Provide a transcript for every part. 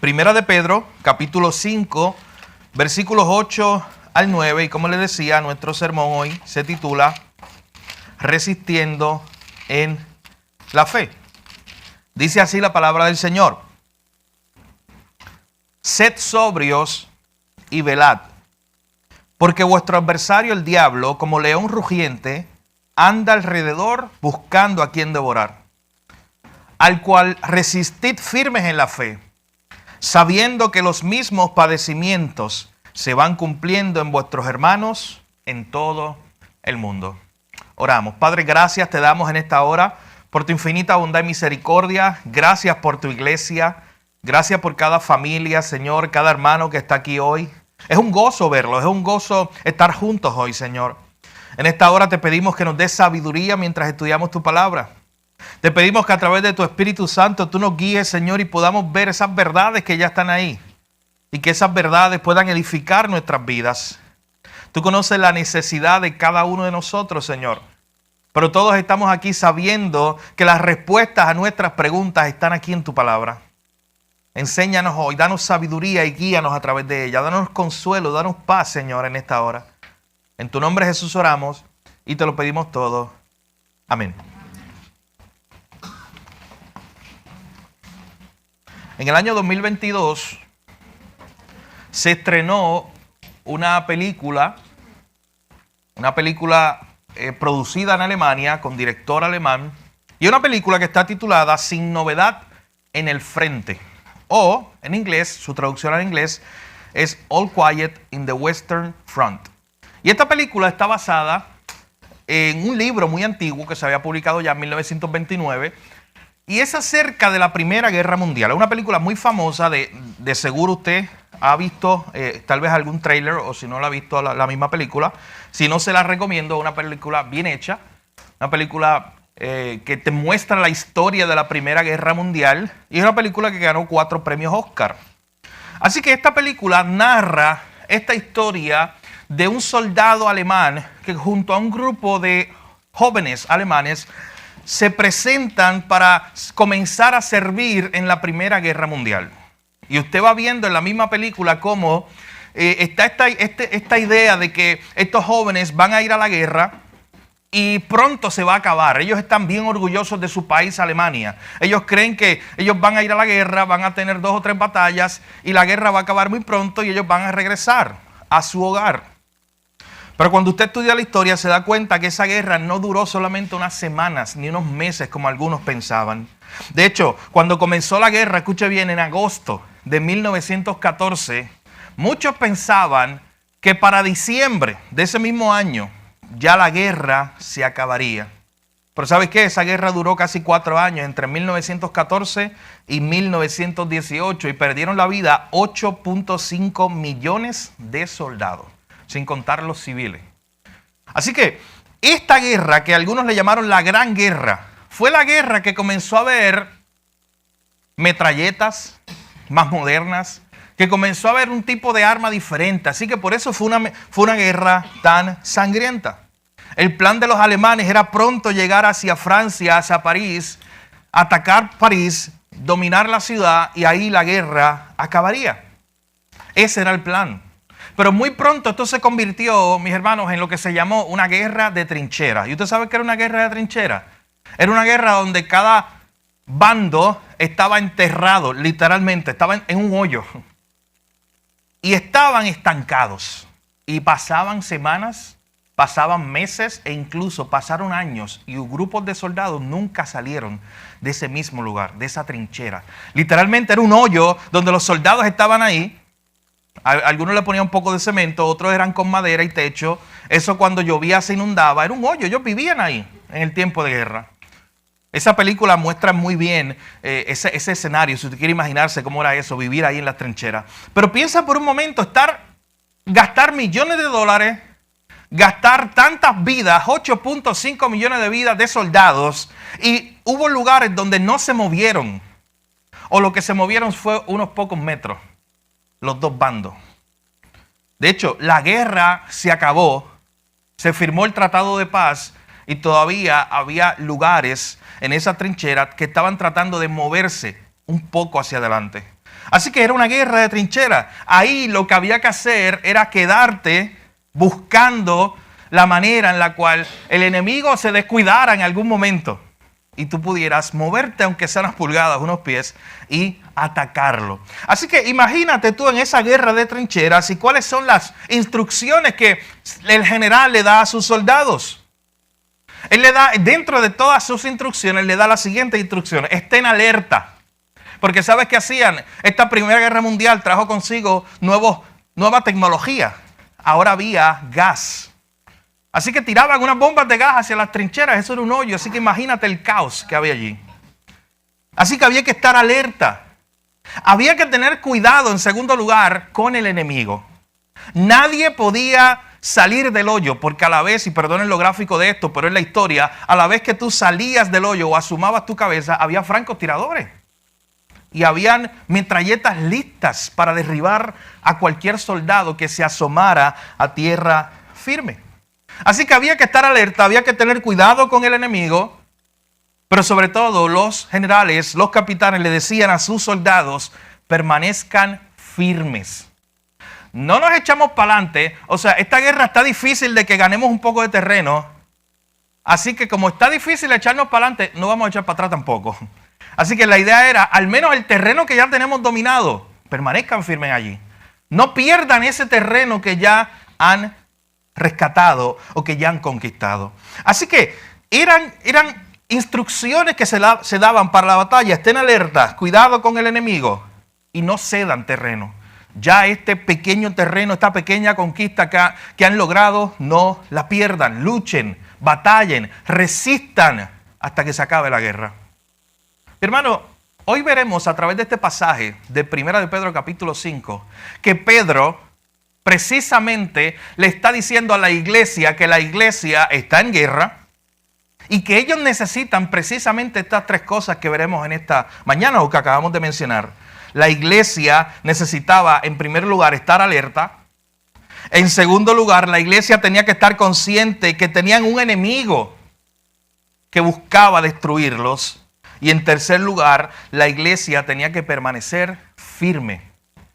Primera de Pedro, capítulo 5, versículos 8 al 9. Y como les decía, nuestro sermón hoy se titula Resistiendo en la fe. Dice así la palabra del Señor. Sed sobrios y velad, porque vuestro adversario el diablo, como león rugiente, anda alrededor buscando a quien devorar, al cual resistid firmes en la fe, sabiendo que los mismos padecimientos se van cumpliendo en vuestros hermanos en todo el mundo. Oramos. Padre, gracias te damos en esta hora por tu infinita bondad y misericordia. Gracias por tu iglesia. Gracias por cada familia, Señor, cada hermano que está aquí hoy. Es un gozo verlos, es un gozo estar juntos hoy, Señor. En esta hora te pedimos que nos des sabiduría mientras estudiamos tu palabra. Te pedimos que a través de tu Espíritu Santo tú nos guíes, Señor, y podamos ver esas verdades que ya están ahí. Y que esas verdades puedan edificar nuestras vidas. Tú conoces la necesidad de cada uno de nosotros, Señor. Pero todos estamos aquí sabiendo que las respuestas a nuestras preguntas están aquí en tu palabra. Enséñanos hoy, danos sabiduría y guíanos a través de ella. Danos consuelo, danos paz, Señor, en esta hora. En tu nombre, Jesús, oramos y te lo pedimos todo. Amén. En el año 2022 se estrenó una película producida en Alemania con director alemán y una película que está titulada Sin novedad en el frente. O, en inglés, su traducción al inglés es All Quiet in the Western Front. Y esta película está basada en un libro muy antiguo que se había publicado ya en 1929 y es acerca de la Primera Guerra Mundial. Es una película muy famosa, de seguro usted ha visto tal vez algún tráiler o si no la ha visto la misma película. Si no, se la recomiendo, una película bien hecha, una película que te muestra la historia de la Primera Guerra Mundial y es una película que ganó 4 premios Oscar. Así que esta película narra esta historia de un soldado alemán que junto a un grupo de jóvenes alemanes se presentan para comenzar a servir en la Primera Guerra Mundial. Y usted va viendo en la misma película cómo está esta idea de que estos jóvenes van a ir a la guerra y pronto se va a acabar. Ellos están bien orgullosos de su país, Alemania. Ellos creen que ellos van a ir a la guerra, van a tener 2 o 3 batallas y la guerra va a acabar muy pronto y ellos van a regresar a su hogar. Pero cuando usted estudia la historia se da cuenta que esa guerra no duró solamente unas semanas ni unos meses como algunos pensaban. De hecho, cuando comenzó la guerra, escuche bien, en agosto de 1914, muchos pensaban que para diciembre de ese mismo año ya la guerra se acabaría. Pero ¿sabes qué? Esa guerra duró casi 4 años, entre 1914 y 1918, y perdieron la vida 8.5 millones de soldados, sin contar los civiles. Así que esta guerra, que algunos le llamaron la Gran Guerra, fue la guerra que comenzó a ver metralletas más modernas, que comenzó a haber un tipo de arma diferente. Así que por eso fue una guerra tan sangrienta. El plan de los alemanes era pronto llegar hacia Francia, hacia París, atacar París, dominar la ciudad y ahí la guerra acabaría. Ese era el plan. Pero muy pronto esto se convirtió, mis hermanos, en lo que se llamó una guerra de trincheras. ¿Y usted sabe qué era una guerra de trincheras? Era una guerra donde cada bando estaba enterrado, literalmente, estaban en un hoyo. Y estaban estancados. Y pasaban semanas, pasaban meses e incluso pasaron años. Y grupos de soldados nunca salieron de ese mismo lugar, de esa trinchera. Literalmente era un hoyo donde los soldados estaban ahí. Algunos le ponían un poco de cemento, otros eran con madera y techo. Eso cuando llovía se inundaba. Era un hoyo, ellos vivían ahí en el tiempo de guerra. Esa película muestra muy bien ese escenario, si usted quiere imaginarse cómo era eso, vivir ahí en las trincheras. Pero piensa por un momento, gastar millones de dólares, gastar tantas vidas, 8.5 millones de vidas de soldados, y hubo lugares donde no se movieron, o lo que se movieron fue unos pocos metros, los dos bandos. De hecho, la guerra se acabó, se firmó el Tratado de Paz, y todavía había lugares en esa trinchera que estaban tratando de moverse un poco hacia adelante. Así que era una guerra de trinchera. Ahí lo que había que hacer era quedarte buscando la manera en la cual el enemigo se descuidara en algún momento y tú pudieras moverte, aunque sean unas pulgadas, unos pies, y atacarlo. Así que imagínate tú en esa guerra de trincheras y cuáles son las instrucciones que el general le da a sus soldados. Él le da, dentro de todas sus instrucciones, le da las siguientes instrucciones: estén alerta. Porque ¿sabes qué hacían? Esta Primera Guerra Mundial trajo consigo nueva tecnología. Ahora había gas. Así que tiraban unas bombas de gas hacia las trincheras. Eso era un hoyo. Así que imagínate el caos que había allí. Así que había que estar alerta. Había que tener cuidado, en segundo lugar, con el enemigo. Nadie podía salir del hoyo, porque a la vez, y perdonen lo gráfico de esto, pero es la historia, a la vez que tú salías del hoyo o asomabas tu cabeza, había francotiradores. Y habían metralletas listas para derribar a cualquier soldado que se asomara a tierra firme. Así que había que estar alerta, había que tener cuidado con el enemigo, pero sobre todo los generales, los capitanes le decían a sus soldados: permanezcan firmes. No nos echamos para adelante. O sea, esta guerra está difícil de que ganemos un poco de terreno. Así que como está difícil echarnos para adelante, no vamos a echar para atrás tampoco. Así que la idea era, al menos el terreno que ya tenemos dominado, permanezcan firmes allí. No pierdan ese terreno que ya han rescatado o que ya han conquistado. Así que eran instrucciones que se daban para la batalla. Estén alertas, cuidado con el enemigo y no cedan terreno. Ya este pequeño terreno, esta pequeña conquista que han logrado, no la pierdan. Luchen, batallen, resistan hasta que se acabe la guerra. Hermano, hoy veremos a través de este pasaje de 1 de Pedro capítulo 5 que Pedro precisamente le está diciendo a la iglesia que la iglesia está en guerra y que ellos necesitan precisamente estas tres cosas que veremos en esta mañana o que acabamos de mencionar. La iglesia necesitaba, en primer lugar, estar alerta. En segundo lugar, la iglesia tenía que estar consciente que tenían un enemigo que buscaba destruirlos. Y en tercer lugar, la iglesia tenía que permanecer firme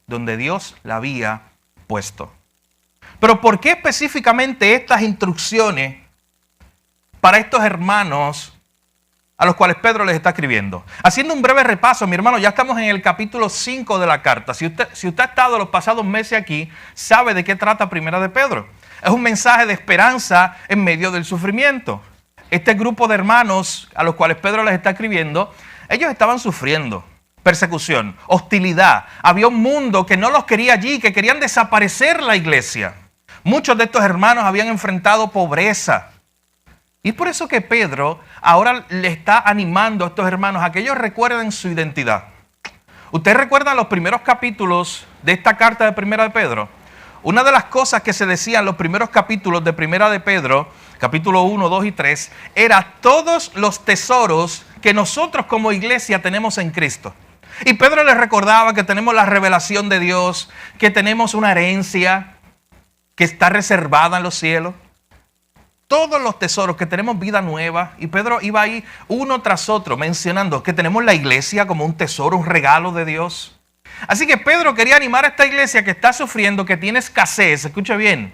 donde Dios la había puesto. Pero ¿por qué específicamente estas instrucciones para estos hermanos a los cuales Pedro les está escribiendo? Haciendo un breve repaso, mi hermano, ya estamos en el capítulo 5 de la carta. Si usted ha estado los pasados meses aquí, sabe de qué trata Primera de Pedro. Es un mensaje de esperanza en medio del sufrimiento. Este grupo de hermanos a los cuales Pedro les está escribiendo, ellos estaban sufriendo persecución, hostilidad. Había un mundo que no los quería allí, que querían desaparecer la iglesia. Muchos de estos hermanos habían enfrentado pobreza. Y es por eso que Pedro ahora le está animando a estos hermanos a que ellos recuerden su identidad. ¿Usted recuerda los primeros capítulos de esta carta de Primera de Pedro? Una de las cosas que se decía en los primeros capítulos de Primera de Pedro, capítulo 1, 2 y 3, era todos los tesoros que nosotros como iglesia tenemos en Cristo. Y Pedro les recordaba que tenemos la revelación de Dios, que tenemos una herencia que está reservada en los cielos. Todos los tesoros, que tenemos vida nueva. Y Pedro iba ahí uno tras otro mencionando que tenemos la iglesia como un tesoro, un regalo de Dios. Así que Pedro quería animar a esta iglesia que está sufriendo, que tiene escasez. Escucha bien.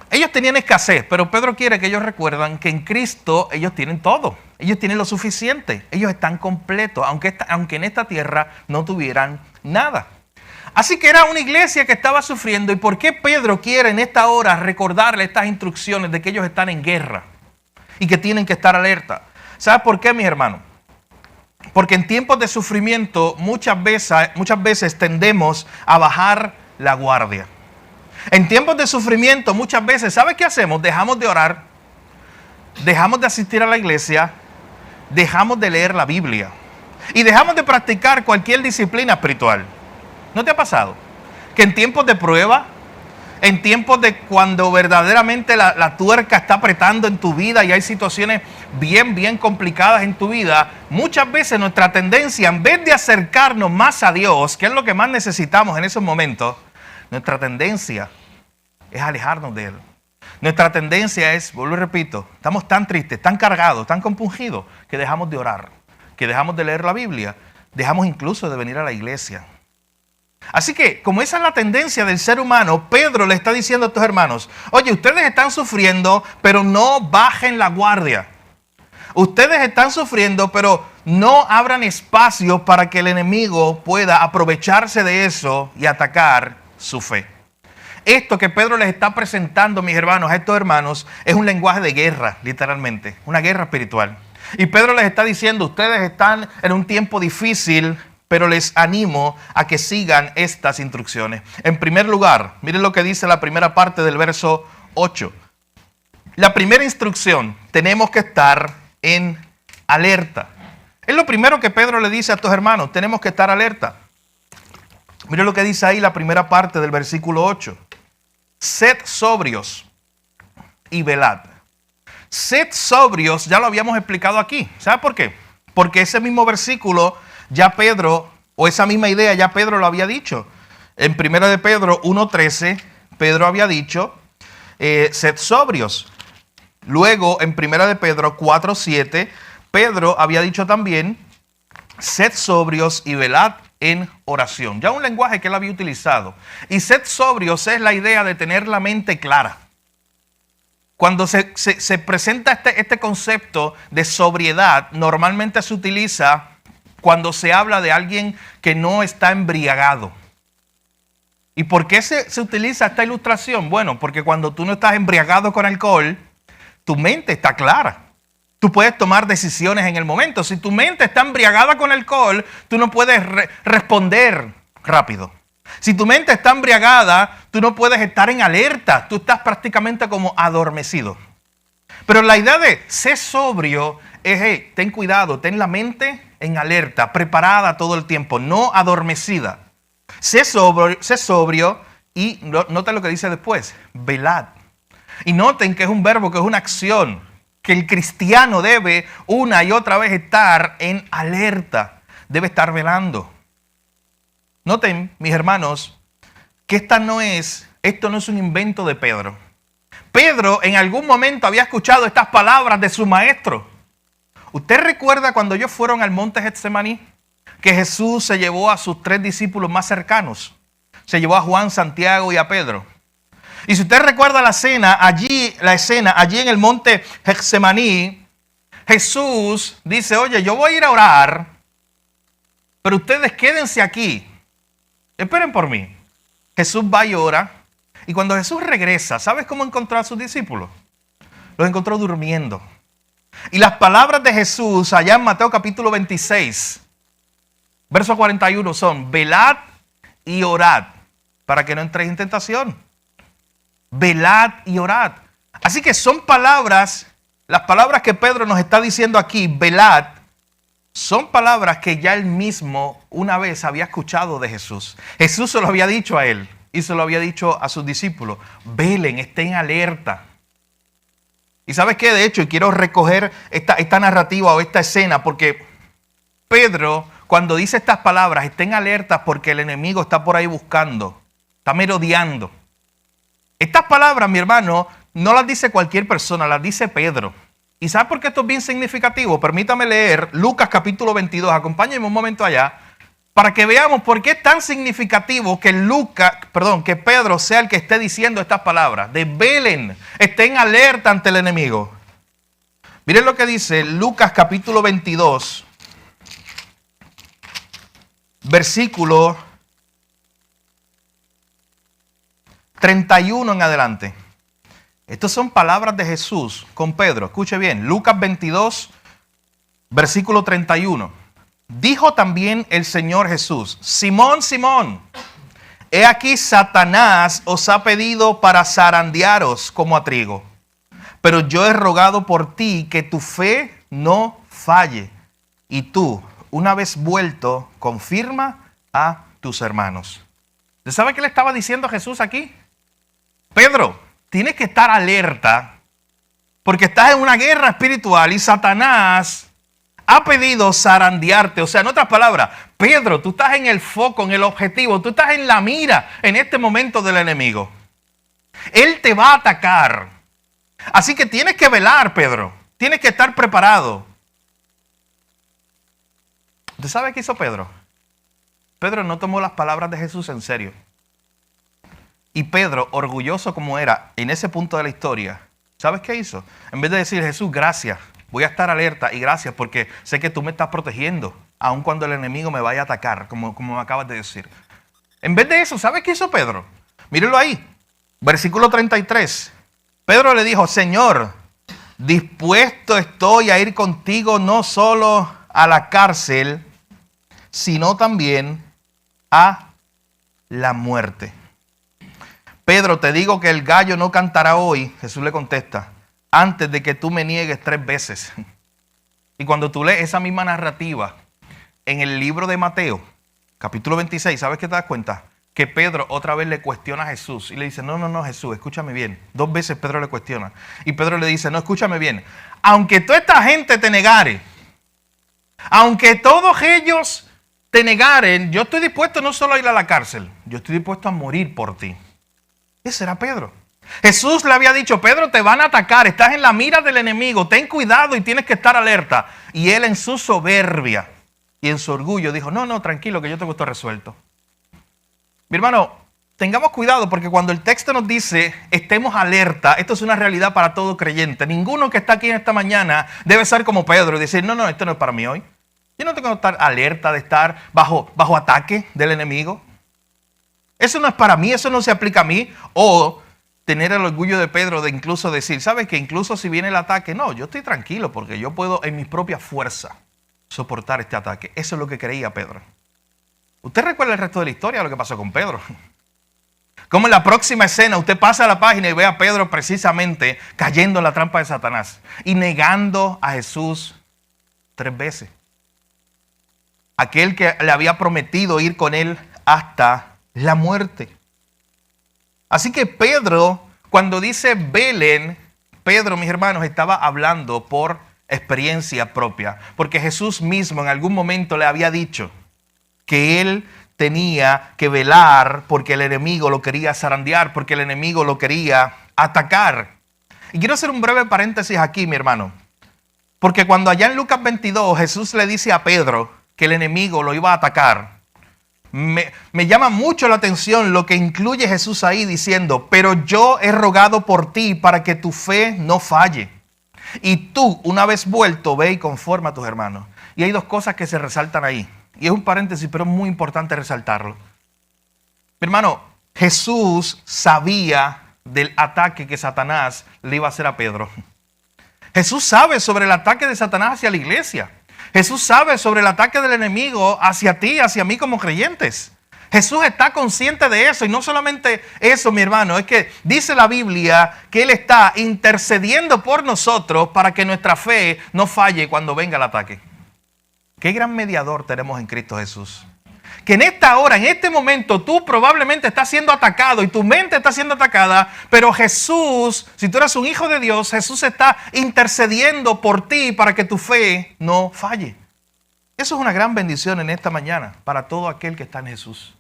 Ellos tenían escasez, pero Pedro quiere que ellos recuerdan que en Cristo ellos tienen todo. Ellos tienen lo suficiente. Ellos están completos, aunque en esta tierra no tuvieran nada. Así que era una iglesia que estaba sufriendo. ¿Y por qué Pedro quiere en esta hora recordarle estas instrucciones de que ellos están en guerra y que tienen que estar alerta? ¿Sabes por qué, mis hermanos? Porque en tiempos de sufrimiento muchas veces tendemos a bajar la guardia. En tiempos de sufrimiento muchas veces, ¿sabes qué hacemos? Dejamos de orar, dejamos de asistir a la iglesia, dejamos de leer la Biblia y dejamos de practicar cualquier disciplina espiritual. ¿No te ha pasado? Que en tiempos de prueba, en tiempos de cuando verdaderamente la tuerca está apretando en tu vida y hay situaciones bien complicadas en tu vida, muchas veces nuestra tendencia, en vez de acercarnos más a Dios, que es lo que más necesitamos en esos momentos, nuestra tendencia es alejarnos de Él. Nuestra tendencia es, vuelvo y repito, estamos tan tristes, tan cargados, tan compungidos, que dejamos de orar, que dejamos de leer la Biblia, dejamos incluso de venir a la iglesia. Así que, como esa es la tendencia del ser humano, Pedro le está diciendo a estos hermanos, oye, ustedes están sufriendo, pero no bajen la guardia. Ustedes están sufriendo, pero no abran espacio para que el enemigo pueda aprovecharse de eso y atacar su fe. Esto que Pedro les está presentando, mis hermanos, a estos hermanos, es un lenguaje de guerra, literalmente, una guerra espiritual. Y Pedro les está diciendo, ustedes están en un tiempo difícil, pero les animo a que sigan estas instrucciones. En primer lugar, miren lo que dice la primera parte del verso 8. La primera instrucción, tenemos que estar en alerta. Es lo primero que Pedro le dice a estos hermanos, tenemos que estar alerta. Miren lo que dice ahí la primera parte del versículo 8. Sed sobrios y velad. Sed sobrios, ya lo habíamos explicado aquí. ¿Sabe por qué? Porque ese mismo versículo ya Pedro, o esa misma idea ya Pedro lo había dicho. En 1 de Pedro 1:13, Pedro había dicho, sed sobrios. Luego, en 1 de Pedro 4:7, Pedro había dicho también, sed sobrios y velad en oración. Ya un lenguaje que él había utilizado. Y sed sobrios es la idea de tener la mente clara. Cuando se presenta este concepto de sobriedad, normalmente se utiliza cuando se habla de alguien que no está embriagado. ¿Y por qué se utiliza esta ilustración? Bueno, porque cuando tú no estás embriagado con alcohol, tu mente está clara. Tú puedes tomar decisiones en el momento. Si tu mente está embriagada con alcohol, tú no puedes responder rápido. Si tu mente está embriagada, tú no puedes estar en alerta. Tú estás prácticamente como adormecido. Pero la idea de ser sobrio es, hey, ten cuidado, ten la mente en alerta, preparada todo el tiempo, no adormecida. Sé sobrio y noten lo que dice después, velad. Y noten que es un verbo, que es una acción, que el cristiano debe una y otra vez estar en alerta, debe estar velando. Noten, mis hermanos, que esto no es un invento de Pedro. Pedro en algún momento había escuchado estas palabras de su maestro. ¿Usted recuerda cuando ellos fueron al monte Getsemaní? Que Jesús se llevó a sus 3 discípulos más cercanos. Se llevó a Juan, Santiago y a Pedro. Y si usted recuerda la escena allí en el monte Getsemaní, Jesús dice, oye, yo voy a ir a orar, pero ustedes quédense aquí. Esperen por mí. Jesús va y ora. Y cuando Jesús regresa, ¿sabes cómo encontró a sus discípulos? Los encontró durmiendo. Y las palabras de Jesús allá en Mateo capítulo 26, verso 41 son, velad y orad para que no entréis en tentación. Velad y orad. Así que son palabras, las palabras que Pedro nos está diciendo aquí, velad, son palabras que ya él mismo una vez había escuchado de Jesús. Jesús se lo había dicho a él y se lo había dicho a sus discípulos. Velen, estén alerta. Y ¿sabes qué? De hecho, y quiero recoger esta narrativa o esta escena porque Pedro, cuando dice estas palabras, estén alertas porque el enemigo está por ahí buscando, está merodeando. Estas palabras, mi hermano, no las dice cualquier persona, las dice Pedro. ¿Y sabe por qué esto es bien significativo? Permítame leer Lucas capítulo 22, acompáñenme un momento allá, para que veamos por qué es tan significativo que Pedro sea el que esté diciendo estas palabras. De velen, estén alerta ante el enemigo. Miren lo que dice Lucas capítulo 22, versículo 31 en adelante. Estas son palabras de Jesús con Pedro. Escuche bien, Lucas 22, versículo 31. Dijo también el Señor Jesús, Simón, Simón, he aquí Satanás os ha pedido para zarandearos como a trigo. Pero yo he rogado por ti que tu fe no falle. Y tú, una vez vuelto, confirma a tus hermanos. ¿Usted sabe qué le estaba diciendo Jesús aquí? Pedro, tienes que estar alerta porque estás en una guerra espiritual y Satanás ha pedido zarandearte. O sea, en otras palabras, Pedro, tú estás en el foco, en el objetivo, tú estás en la mira en este momento del enemigo. Él te va a atacar. Así que tienes que velar, Pedro. Tienes que estar preparado. ¿Usted sabe qué hizo Pedro? Pedro no tomó las palabras de Jesús en serio. Y Pedro, orgulloso como era en ese punto de la historia, ¿sabes qué hizo? En vez de decir, Jesús, gracias, voy a estar alerta y gracias porque sé que tú me estás protegiendo, aun cuando el enemigo me vaya a atacar, como me acabas de decir. En vez de eso, ¿sabes qué hizo Pedro? Mírenlo ahí, versículo 33. Pedro le dijo, Señor, dispuesto estoy a ir contigo no solo a la cárcel, sino también a la muerte. Pedro, te digo que el gallo no cantará hoy, Jesús le contesta, antes de que tú me niegues 3 veces. Y cuando tú lees esa misma narrativa en el libro de Mateo, capítulo 26, ¿sabes qué te das cuenta? Que Pedro otra vez le cuestiona a Jesús y le dice, no, Jesús, escúchame bien. 2 veces Pedro le cuestiona. Y Pedro le dice, no, escúchame bien. Aunque toda esta gente te negare, aunque todos ellos te negaren, yo estoy dispuesto no solo a ir a la cárcel, yo estoy dispuesto a morir por ti. Ese era Pedro. Jesús le había dicho, Pedro, te van a atacar, estás en la mira del enemigo, ten cuidado y tienes que estar alerta. Y él en su soberbia y en su orgullo dijo, no, tranquilo, que yo tengo esto resuelto. Mi hermano, tengamos cuidado porque cuando el texto nos dice, estemos alerta, esto es una realidad para todo creyente. Ninguno que está aquí en esta mañana debe ser como Pedro y decir, no, esto no es para mí hoy. Yo no tengo que estar alerta de estar bajo ataque del enemigo. Eso no es para mí, eso no se aplica a mí. O tener el orgullo de Pedro de incluso decir, ¿sabes qué? Incluso si viene el ataque, no, yo estoy tranquilo porque yo puedo en mi propia fuerza soportar este ataque. Eso es lo que creía Pedro. ¿Usted recuerda el resto de la historia, lo que pasó con Pedro? Como en la próxima escena usted pasa a la página y ve a Pedro precisamente cayendo en la trampa de Satanás y negando a Jesús 3 veces. Aquel que le había prometido ir con él hasta la muerte. Así que Pedro, cuando dice velen, Pedro, mis hermanos, estaba hablando por experiencia propia. Porque Jesús mismo en algún momento le había dicho que él tenía que velar porque el enemigo lo quería zarandear, porque el enemigo lo quería atacar. Y quiero hacer un breve paréntesis aquí, mi hermano. Porque cuando allá en Lucas 22 Jesús le dice a Pedro que el enemigo lo iba a atacar, me llama mucho la atención lo que incluye Jesús ahí diciendo, pero yo he rogado por ti para que tu fe no falle. Y tú, una vez vuelto, ve y conforma a tus hermanos. Y hay 2 cosas que se resaltan ahí. Y es un paréntesis, pero es muy importante resaltarlo. Mi hermano, Jesús sabía del ataque que Satanás le iba a hacer a Pedro. Jesús sabe sobre el ataque de Satanás hacia la iglesia. Jesús sabe sobre el ataque del enemigo hacia ti, hacia mí como creyentes. Jesús está consciente de eso y no solamente eso, mi hermano, es que dice la Biblia que Él está intercediendo por nosotros para que nuestra fe no falle cuando venga el ataque. Qué gran mediador tenemos en Cristo Jesús. Que en esta hora, en este momento, tú probablemente estás siendo atacado y tu mente está siendo atacada, pero Jesús, si tú eres un hijo de Dios, Jesús está intercediendo por ti para que tu fe no falle. Eso es una gran bendición en esta mañana para todo aquel que está en Jesús.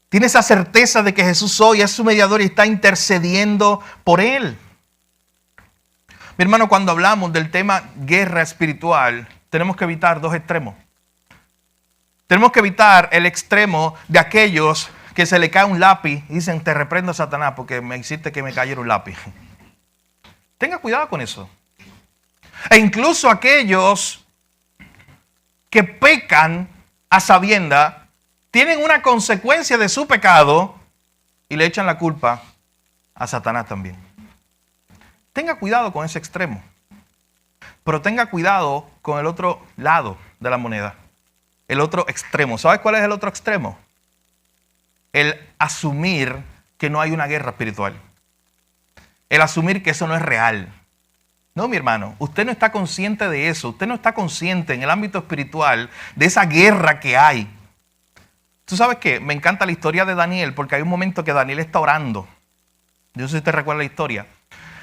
Tiene esa certeza de que Jesús hoy es su mediador y está intercediendo por él. Mi hermano, cuando hablamos del tema guerra espiritual, tenemos que evitar 2 extremos. Tenemos que evitar el extremo de aquellos que se le cae un lápiz y dicen, te reprendo, Satanás, porque me hiciste que me cayera un lápiz. Tenga cuidado con eso. E incluso aquellos que pecan a sabienda, tienen una consecuencia de su pecado y le echan la culpa a Satanás también. Tenga cuidado con ese extremo. Pero tenga cuidado con el otro lado de la moneda. El otro extremo. ¿Sabes cuál es el otro extremo? El asumir que no hay una guerra espiritual. El asumir que eso no es real. No, mi hermano, usted no está consciente de eso. Usted no está consciente en el ámbito espiritual de esa guerra que hay. ¿Tú sabes qué? Me encanta la historia de Daniel porque hay un momento que Daniel está orando. Yo no sé si usted recuerda la historia.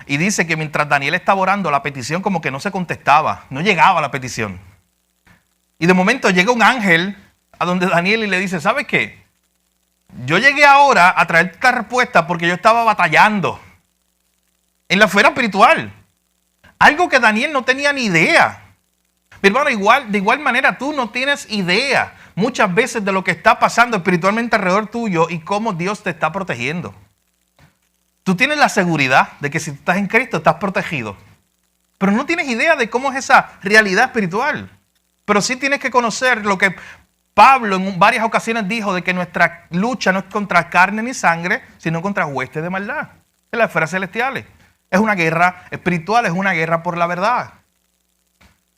Y dice que mientras Daniel estaba orando, la petición como que no se contestaba. No llegaba la petición. Y de momento llega un ángel a donde Daniel y le dice, ¿sabes qué? Yo llegué ahora a traerte esta respuesta porque yo estaba batallando en la esfera espiritual. Algo que Daniel no tenía ni idea. Mi hermano, de igual manera tú no tienes idea muchas veces de lo que está pasando espiritualmente alrededor tuyo y cómo Dios te está protegiendo. Tú tienes la seguridad de que si tú estás en Cristo estás protegido, pero no tienes idea de cómo es esa realidad espiritual. Pero sí tienes que conocer lo que Pablo en varias ocasiones dijo de que nuestra lucha no es contra carne ni sangre, sino contra huestes de maldad en las esferas celestiales. Es una guerra espiritual, es una guerra por la verdad.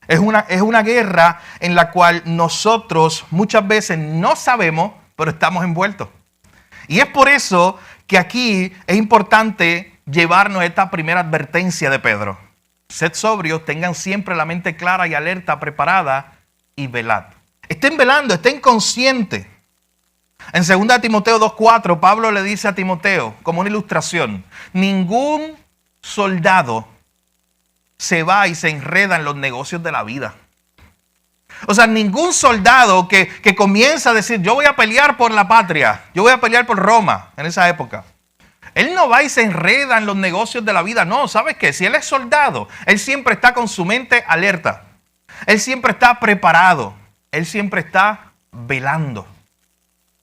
Es una guerra en la cual nosotros muchas veces no sabemos, pero estamos envueltos. Y es por eso que aquí es importante llevarnos esta primera advertencia de Pedro. Sed sobrios, tengan siempre la mente clara y alerta, preparada y velad. Estén velando, estén conscientes. En 2 Timoteo 2:4, Pablo le dice a Timoteo, como una ilustración, ningún soldado se va y se enreda en los negocios de la vida. O sea, ningún soldado que comienza a decir, yo voy a pelear por la patria, yo voy a pelear por Roma en esa época. Él no va y se enreda en los negocios de la vida. No, ¿sabes qué? Si él es soldado, él siempre está con su mente alerta. Él siempre está preparado. Él siempre está velando.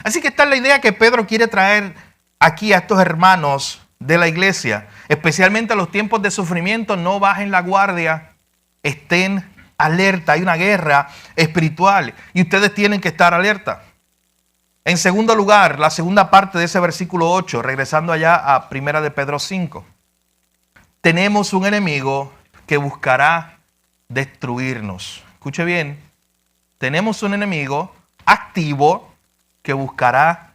Así que esta es la idea que Pedro quiere traer aquí a estos hermanos de la iglesia. Especialmente en los tiempos de sufrimiento, no bajen la guardia, estén alerta. Hay una guerra espiritual y ustedes tienen que estar alerta. En segundo lugar, la segunda parte de ese versículo 8, regresando allá a 1 de Pedro 5. Tenemos un enemigo que buscará destruirnos. Escuche bien, tenemos un enemigo activo que buscará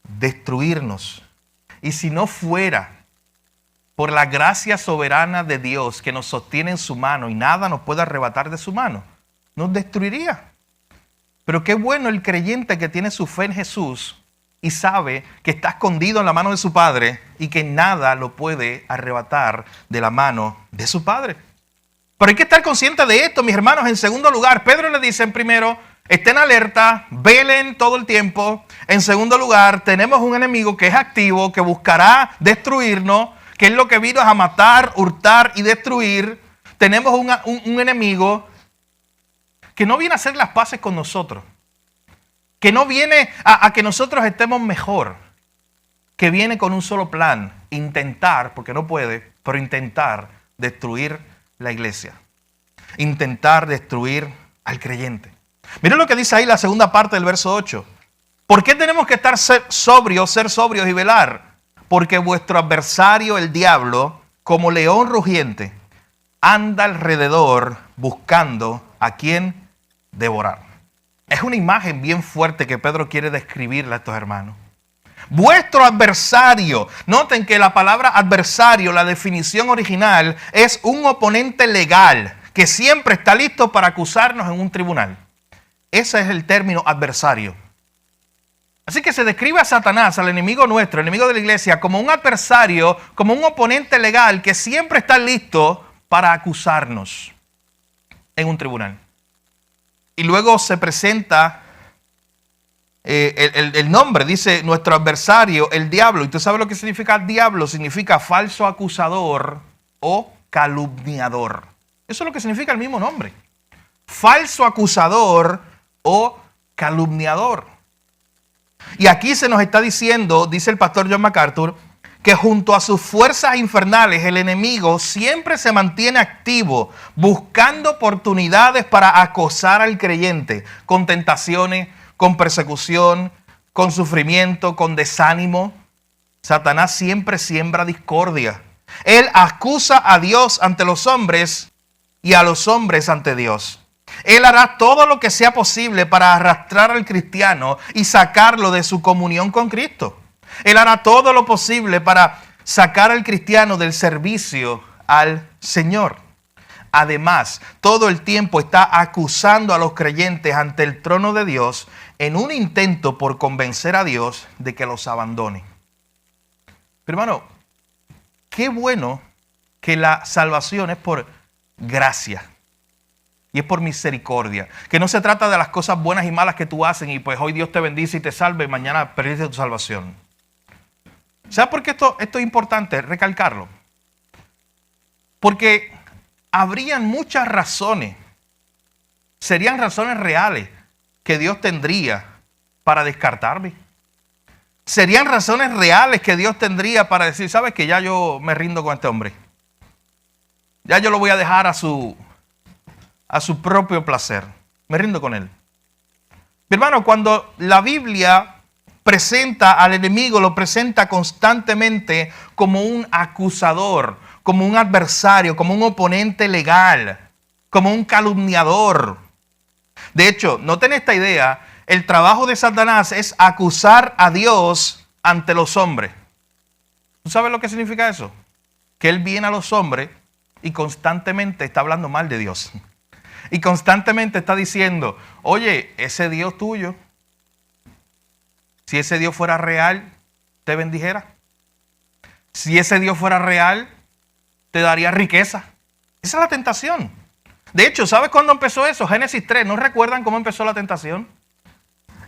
destruirnos. Y si no fuera por la gracia soberana de Dios que nos sostiene en su mano y nada nos puede arrebatar de su mano, nos destruiría. Pero qué bueno el creyente que tiene su fe en Jesús y sabe que está escondido en la mano de su Padre y que nada lo puede arrebatar de la mano de su Padre. Pero hay que estar consciente de esto, mis hermanos. En segundo lugar, Pedro le dice en primero, estén alerta, velen todo el tiempo. En segundo lugar, tenemos un enemigo que es activo, que buscará destruirnos, que es lo que vino a matar, hurtar y destruir. Tenemos un enemigo que no viene a hacer las paces con nosotros, que no viene a que nosotros estemos mejor, que viene con un solo plan, intentar, porque no puede, pero intentar destruir la iglesia, intentar destruir al creyente. Miren lo que dice ahí la segunda parte del verso 8. ¿Por qué tenemos que estar ser sobrios y velar? Porque vuestro adversario, el diablo, como león rugiente, anda alrededor buscando a quien devorar. Es una imagen bien fuerte que Pedro quiere describirle a estos hermanos. Vuestro adversario. Noten que la palabra adversario, la definición original, es un oponente legal que siempre está listo para acusarnos en un tribunal. Ese es el término adversario. Así que se describe a Satanás, al enemigo nuestro, el enemigo de la iglesia, como un adversario, como un oponente legal que siempre está listo para acusarnos en un tribunal. Y luego se presenta el nombre, dice nuestro adversario, el diablo. ¿Y tú sabes lo que significa diablo? Significa falso acusador o calumniador. Eso es lo que significa el mismo nombre. Falso acusador o calumniador. Y aquí se nos está diciendo, dice el pastor John MacArthur, que junto a sus fuerzas infernales el enemigo siempre se mantiene activo, buscando oportunidades para acosar al creyente, con tentaciones, con persecución, con sufrimiento, con desánimo. Satanás siempre siembra discordia. Él acusa a Dios ante los hombres y a los hombres ante Dios. Él hará todo lo que sea posible para arrastrar al cristiano y sacarlo de su comunión con Cristo. Él hará todo lo posible para sacar al cristiano del servicio al Señor. Además, todo el tiempo está acusando a los creyentes ante el trono de Dios en un intento por convencer a Dios de que los abandone. Pero hermano, qué bueno que la salvación es por gracia. Y es por misericordia. Que no se trata de las cosas buenas y malas que tú haces y pues hoy Dios te bendice y te salve y mañana perdiste tu salvación. ¿Sabes por qué esto es importante recalcarlo? Porque habrían muchas razones, serían razones reales que Dios tendría para descartarme? ¿Serían razones reales que Dios tendría para decir, sabes que ya yo me rindo con este hombre? Ya yo lo voy a dejar a su propio placer. Me rindo con él. Mi hermano, cuando la Biblia presenta al enemigo, lo presenta constantemente como un acusador, como un adversario, como un oponente legal, como un calumniador. De hecho, noten esta idea, el trabajo de Satanás es acusar a Dios ante los hombres. ¿Tú sabes lo que significa eso? Que él viene a los hombres y constantemente está hablando mal de Dios. Y constantemente está diciendo, oye, ese Dios tuyo, si ese Dios fuera real, te bendijera. Si ese Dios fuera real, te daría riqueza. Esa es la tentación. De hecho, ¿sabes cuándo empezó eso? Génesis 3. ¿No recuerdan cómo empezó la tentación?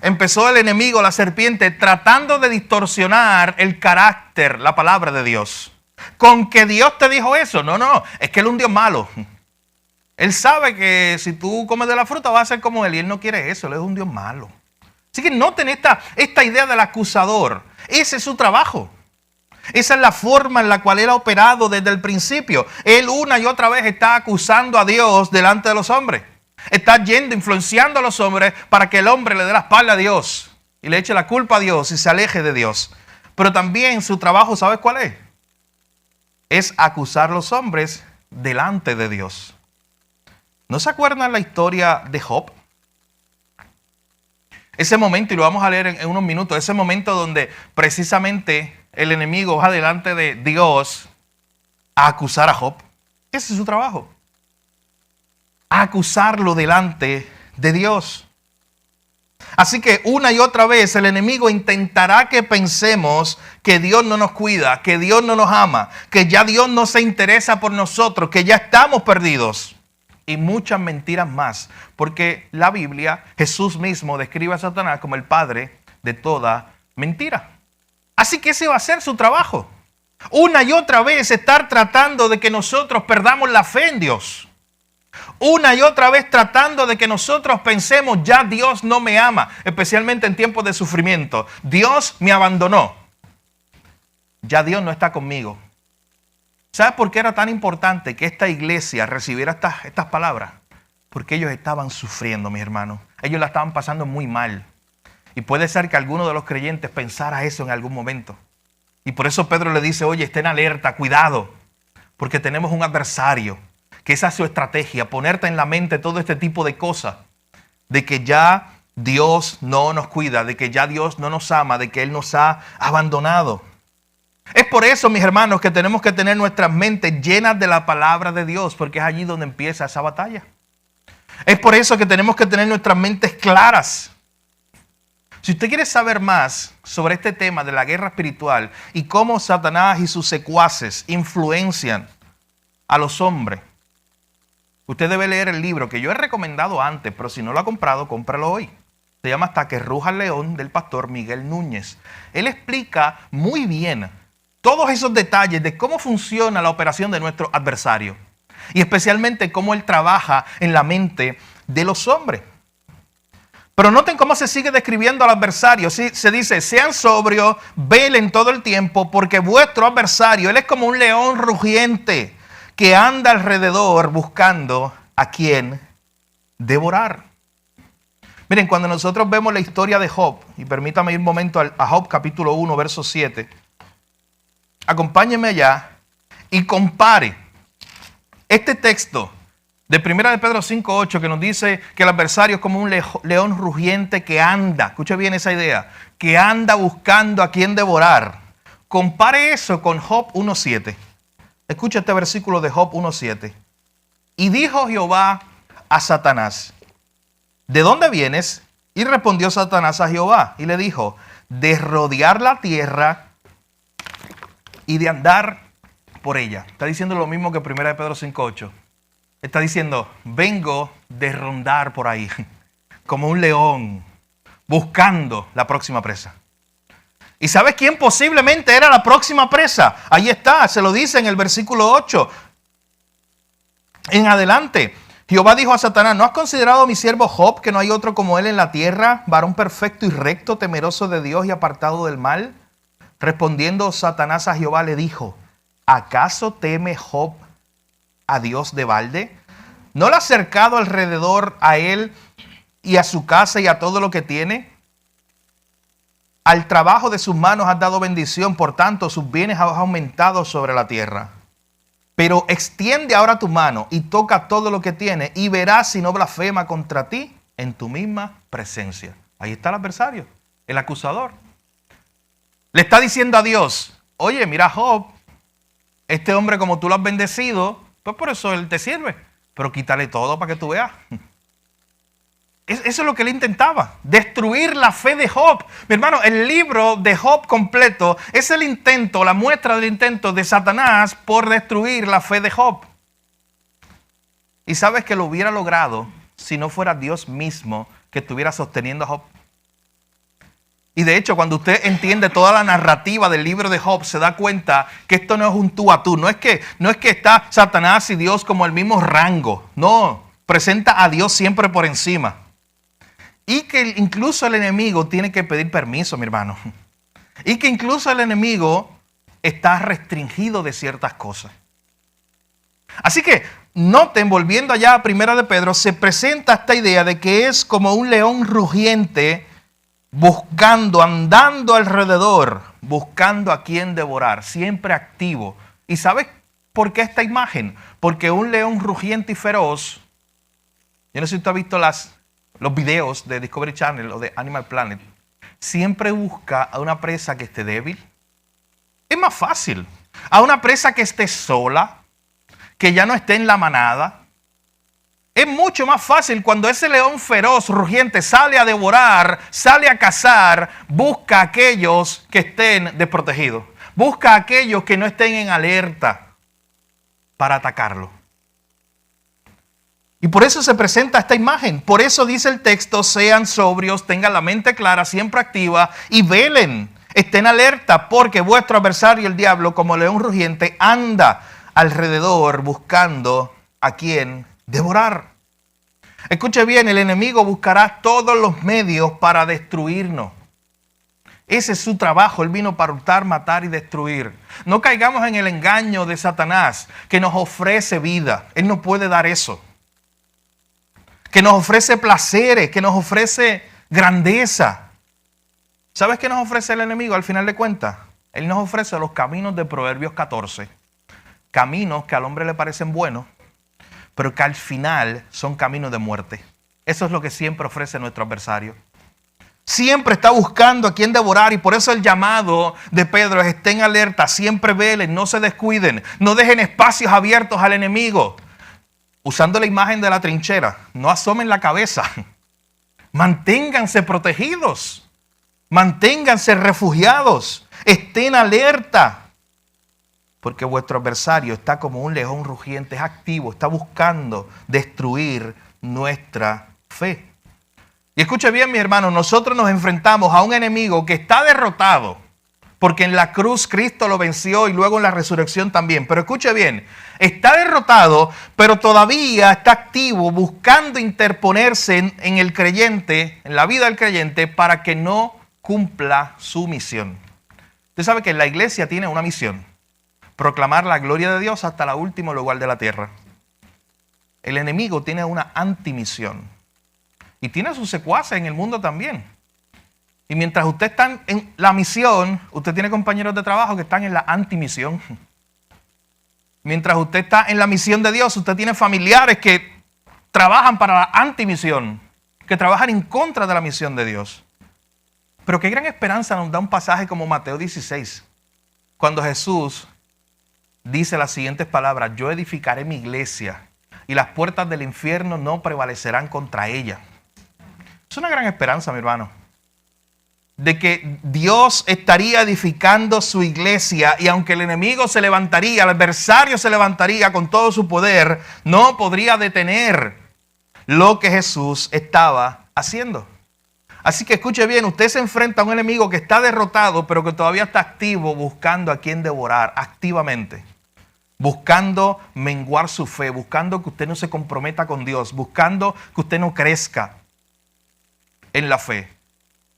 Empezó el enemigo, la serpiente, tratando de distorsionar el carácter, la palabra de Dios. ¿Con que Dios te dijo eso? No, es que Él es un Dios malo. Él sabe que si tú comes de la fruta vas a ser como Él y Él no quiere eso, Él es un Dios malo. Así que noten esta idea del acusador. Ese es su trabajo. Esa es la forma en la cual Él ha operado desde el principio. Él una y otra vez está acusando a Dios delante de los hombres. Está yendo, influenciando a los hombres para que el hombre le dé la espalda a Dios y le eche la culpa a Dios y se aleje de Dios. Pero también su trabajo, ¿sabes cuál es? Es acusar a los hombres delante de Dios. ¿No se acuerdan la historia de Job? Ese momento, y lo vamos a leer en unos minutos, ese momento donde precisamente el enemigo va delante de Dios a acusar a Job. Ese es su trabajo. A acusarlo delante de Dios. Así que una y otra vez el enemigo intentará que pensemos que Dios no nos cuida, que Dios no nos ama, que ya Dios no se interesa por nosotros, que ya estamos perdidos. Y muchas mentiras más, porque la Biblia, Jesús mismo describe a Satanás como el padre de toda mentira. Así que ese va a ser su trabajo. Una y otra vez estar tratando de que nosotros perdamos la fe en Dios. Una y otra vez tratando de que nosotros pensemos, ya Dios no me ama, especialmente en tiempos de sufrimiento. Dios me abandonó. Ya Dios no está conmigo. ¿Sabes por qué era tan importante que esta iglesia recibiera estas palabras? Porque ellos estaban sufriendo, mis hermanos. Ellos la estaban pasando muy mal. Y puede ser que alguno de los creyentes pensara eso en algún momento. Y por eso Pedro le dice, oye, estén alerta, cuidado, porque tenemos un adversario, que esa es su estrategia, ponerte en la mente todo este tipo de cosas, de que ya Dios no nos cuida, de que ya Dios no nos ama, de que Él nos ha abandonado. Es por eso, mis hermanos, que tenemos que tener nuestras mentes llenas de la palabra de Dios, porque es allí donde empieza esa batalla. Es por eso que tenemos que tener nuestras mentes claras. Si usted quiere saber más sobre este tema de la guerra espiritual y cómo Satanás y sus secuaces influencian a los hombres, usted debe leer el libro que yo he recomendado antes, pero si no lo ha comprado, cómpralo hoy. Se llama Hasta que ruja el león, del pastor Miguel Núñez. Él explica muy bien todos esos detalles de cómo funciona la operación de nuestro adversario y especialmente cómo él trabaja en la mente de los hombres. Pero noten cómo se sigue describiendo al adversario. ¿Sí? Se dice, sean sobrios, velen todo el tiempo, porque vuestro adversario, él es como un león rugiente que anda alrededor buscando a quien devorar. Miren, cuando nosotros vemos la historia de Job, y permítame ir un momento a Job capítulo 1, verso 7, acompáñenme allá y compare este texto de 1 de Pedro 5:8 que nos dice que el adversario es como un león rugiente que anda, escuche bien esa idea, que anda buscando a quien devorar. Compare eso con Job 1:7. Escucha este versículo de Job 1:7. Y dijo Jehová a Satanás, ¿de dónde vienes? Y respondió Satanás a Jehová y le dijo, de rodear la tierra y de andar por ella. Está diciendo lo mismo que 1 de Pedro 5:8. Está diciendo, vengo de rondar por ahí, como un león, buscando la próxima presa. ¿Y sabes quién posiblemente era la próxima presa? Ahí está, se lo dice en el versículo 8. En adelante, Jehová dijo a Satanás, ¿no has considerado a mi siervo Job, que no hay otro como él en la tierra, varón perfecto y recto, temeroso de Dios y apartado del mal? Respondiendo Satanás a Jehová le dijo, ¿acaso teme Job a Dios de balde? ¿No le ha cercado alrededor a él y a su casa y a todo lo que tiene? Al trabajo de sus manos has dado bendición, por tanto sus bienes has aumentado sobre la tierra. Pero extiende ahora tu mano y toca todo lo que tiene y verás si no blasfema contra ti en tu misma presencia. Ahí está el adversario, el acusador. Le está diciendo a Dios, oye, mira Job, este hombre como tú lo has bendecido, pues por eso él te sirve. Pero quítale todo para que tú veas. Eso es lo que él intentaba, destruir la fe de Job. Mi hermano, el libro de Job completo es el intento, la muestra del intento de Satanás por destruir la fe de Job. Y sabes que lo hubiera logrado si no fuera Dios mismo que estuviera sosteniendo a Job. Y de hecho, cuando usted entiende toda la narrativa del libro de Job, se da cuenta que esto no es un tú a tú. No es que está Satanás y Dios como el mismo rango. No, presenta a Dios siempre por encima. Y que incluso el enemigo tiene que pedir permiso, mi hermano. Y que incluso el enemigo está restringido de ciertas cosas. Así que noten, volviendo allá a Primera de Pedro, se presenta esta idea de que es como un león rugiente buscando, andando alrededor, buscando a quien devorar, siempre activo. ¿Y sabes por qué esta imagen? Porque un león rugiente y feroz, yo no sé si tú has visto los videos de Discovery Channel o de Animal Planet, siempre busca a una presa que esté débil. Es más fácil. A una presa que esté sola, que ya no esté en la manada. Es mucho más fácil cuando ese león feroz, rugiente, sale a devorar, sale a cazar, busca a aquellos que estén desprotegidos. Busca a aquellos que no estén en alerta para atacarlo. Y por eso se presenta esta imagen. Por eso dice el texto, sean sobrios, tengan la mente clara, siempre activa y velen. Estén alerta porque vuestro adversario, el diablo, como león rugiente, anda alrededor buscando a quien devorar. Escuche bien, el enemigo buscará todos los medios para destruirnos. Ese es su trabajo. Él vino para hurtar, matar y destruir. No caigamos en el engaño de Satanás que nos ofrece vida. Él no puede dar eso. Que nos ofrece placeres, que nos ofrece grandeza. ¿Sabes qué nos ofrece el enemigo al final de cuentas? Él nos ofrece los caminos de Proverbios 14. Caminos que al hombre le parecen buenos, pero que al final son caminos de muerte. Eso es lo que siempre ofrece nuestro adversario. Siempre está buscando a quien devorar y por eso el llamado de Pedro es estén alerta, siempre velen, no se descuiden, no dejen espacios abiertos al enemigo. Usando la imagen de la trinchera, no asomen la cabeza. Manténganse protegidos. Manténganse refugiados. Estén alerta. Porque vuestro adversario está como un león rugiente, es activo, está buscando destruir nuestra fe. Y escuche bien, mi hermano, nosotros nos enfrentamos a un enemigo que está derrotado. Porque en la cruz Cristo lo venció y luego en la resurrección también. Pero escuche bien, está derrotado, pero todavía está activo buscando interponerse en el creyente, en la vida del creyente, para que no cumpla su misión. Usted sabe que la iglesia tiene una misión: proclamar la gloria de Dios hasta el último lugar de la tierra. El enemigo tiene una antimisión y tiene sus secuaces en el mundo también. Y mientras usted está en la misión, usted tiene compañeros de trabajo que están en la antimisión. Mientras usted está en la misión de Dios, usted tiene familiares que trabajan para la antimisión, que trabajan en contra de la misión de Dios. Pero qué gran esperanza nos da un pasaje como Mateo 16, cuando Jesús dice las siguientes palabras: yo edificaré mi iglesia y las puertas del infierno no prevalecerán contra ella. Es una gran esperanza, mi hermano, de que Dios estaría edificando su iglesia y aunque el enemigo se levantaría, el adversario se levantaría con todo su poder, no podría detener lo que Jesús estaba haciendo. Así que escuche bien, usted se enfrenta a un enemigo que está derrotado, pero que todavía está activo buscando a quien devorar activamente. buscando menguar su fe, buscando que usted no se comprometa con Dios, buscando que usted no crezca en la fe,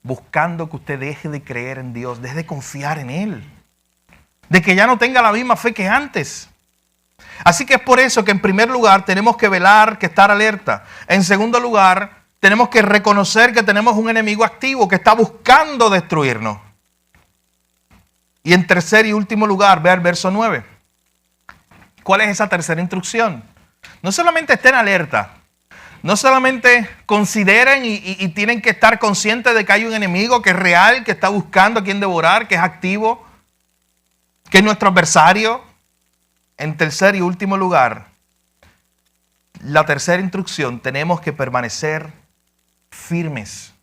buscando que usted deje de creer en Dios, deje de confiar en Él, de que ya no tenga la misma fe que antes. Así que es por eso que en primer lugar tenemos que velar, que estar alerta. En segundo lugar, tenemos que reconocer que tenemos un enemigo activo que está buscando destruirnos. Y en tercer y último lugar, vea el verso 9. ¿Cuál es esa tercera instrucción? No solamente estén alerta, no solamente consideren y tienen que estar conscientes de que hay un enemigo que es real, que está buscando a quien devorar, que es activo, que es nuestro adversario. En tercer y último lugar, la tercera instrucción, tenemos que permanecer firmes.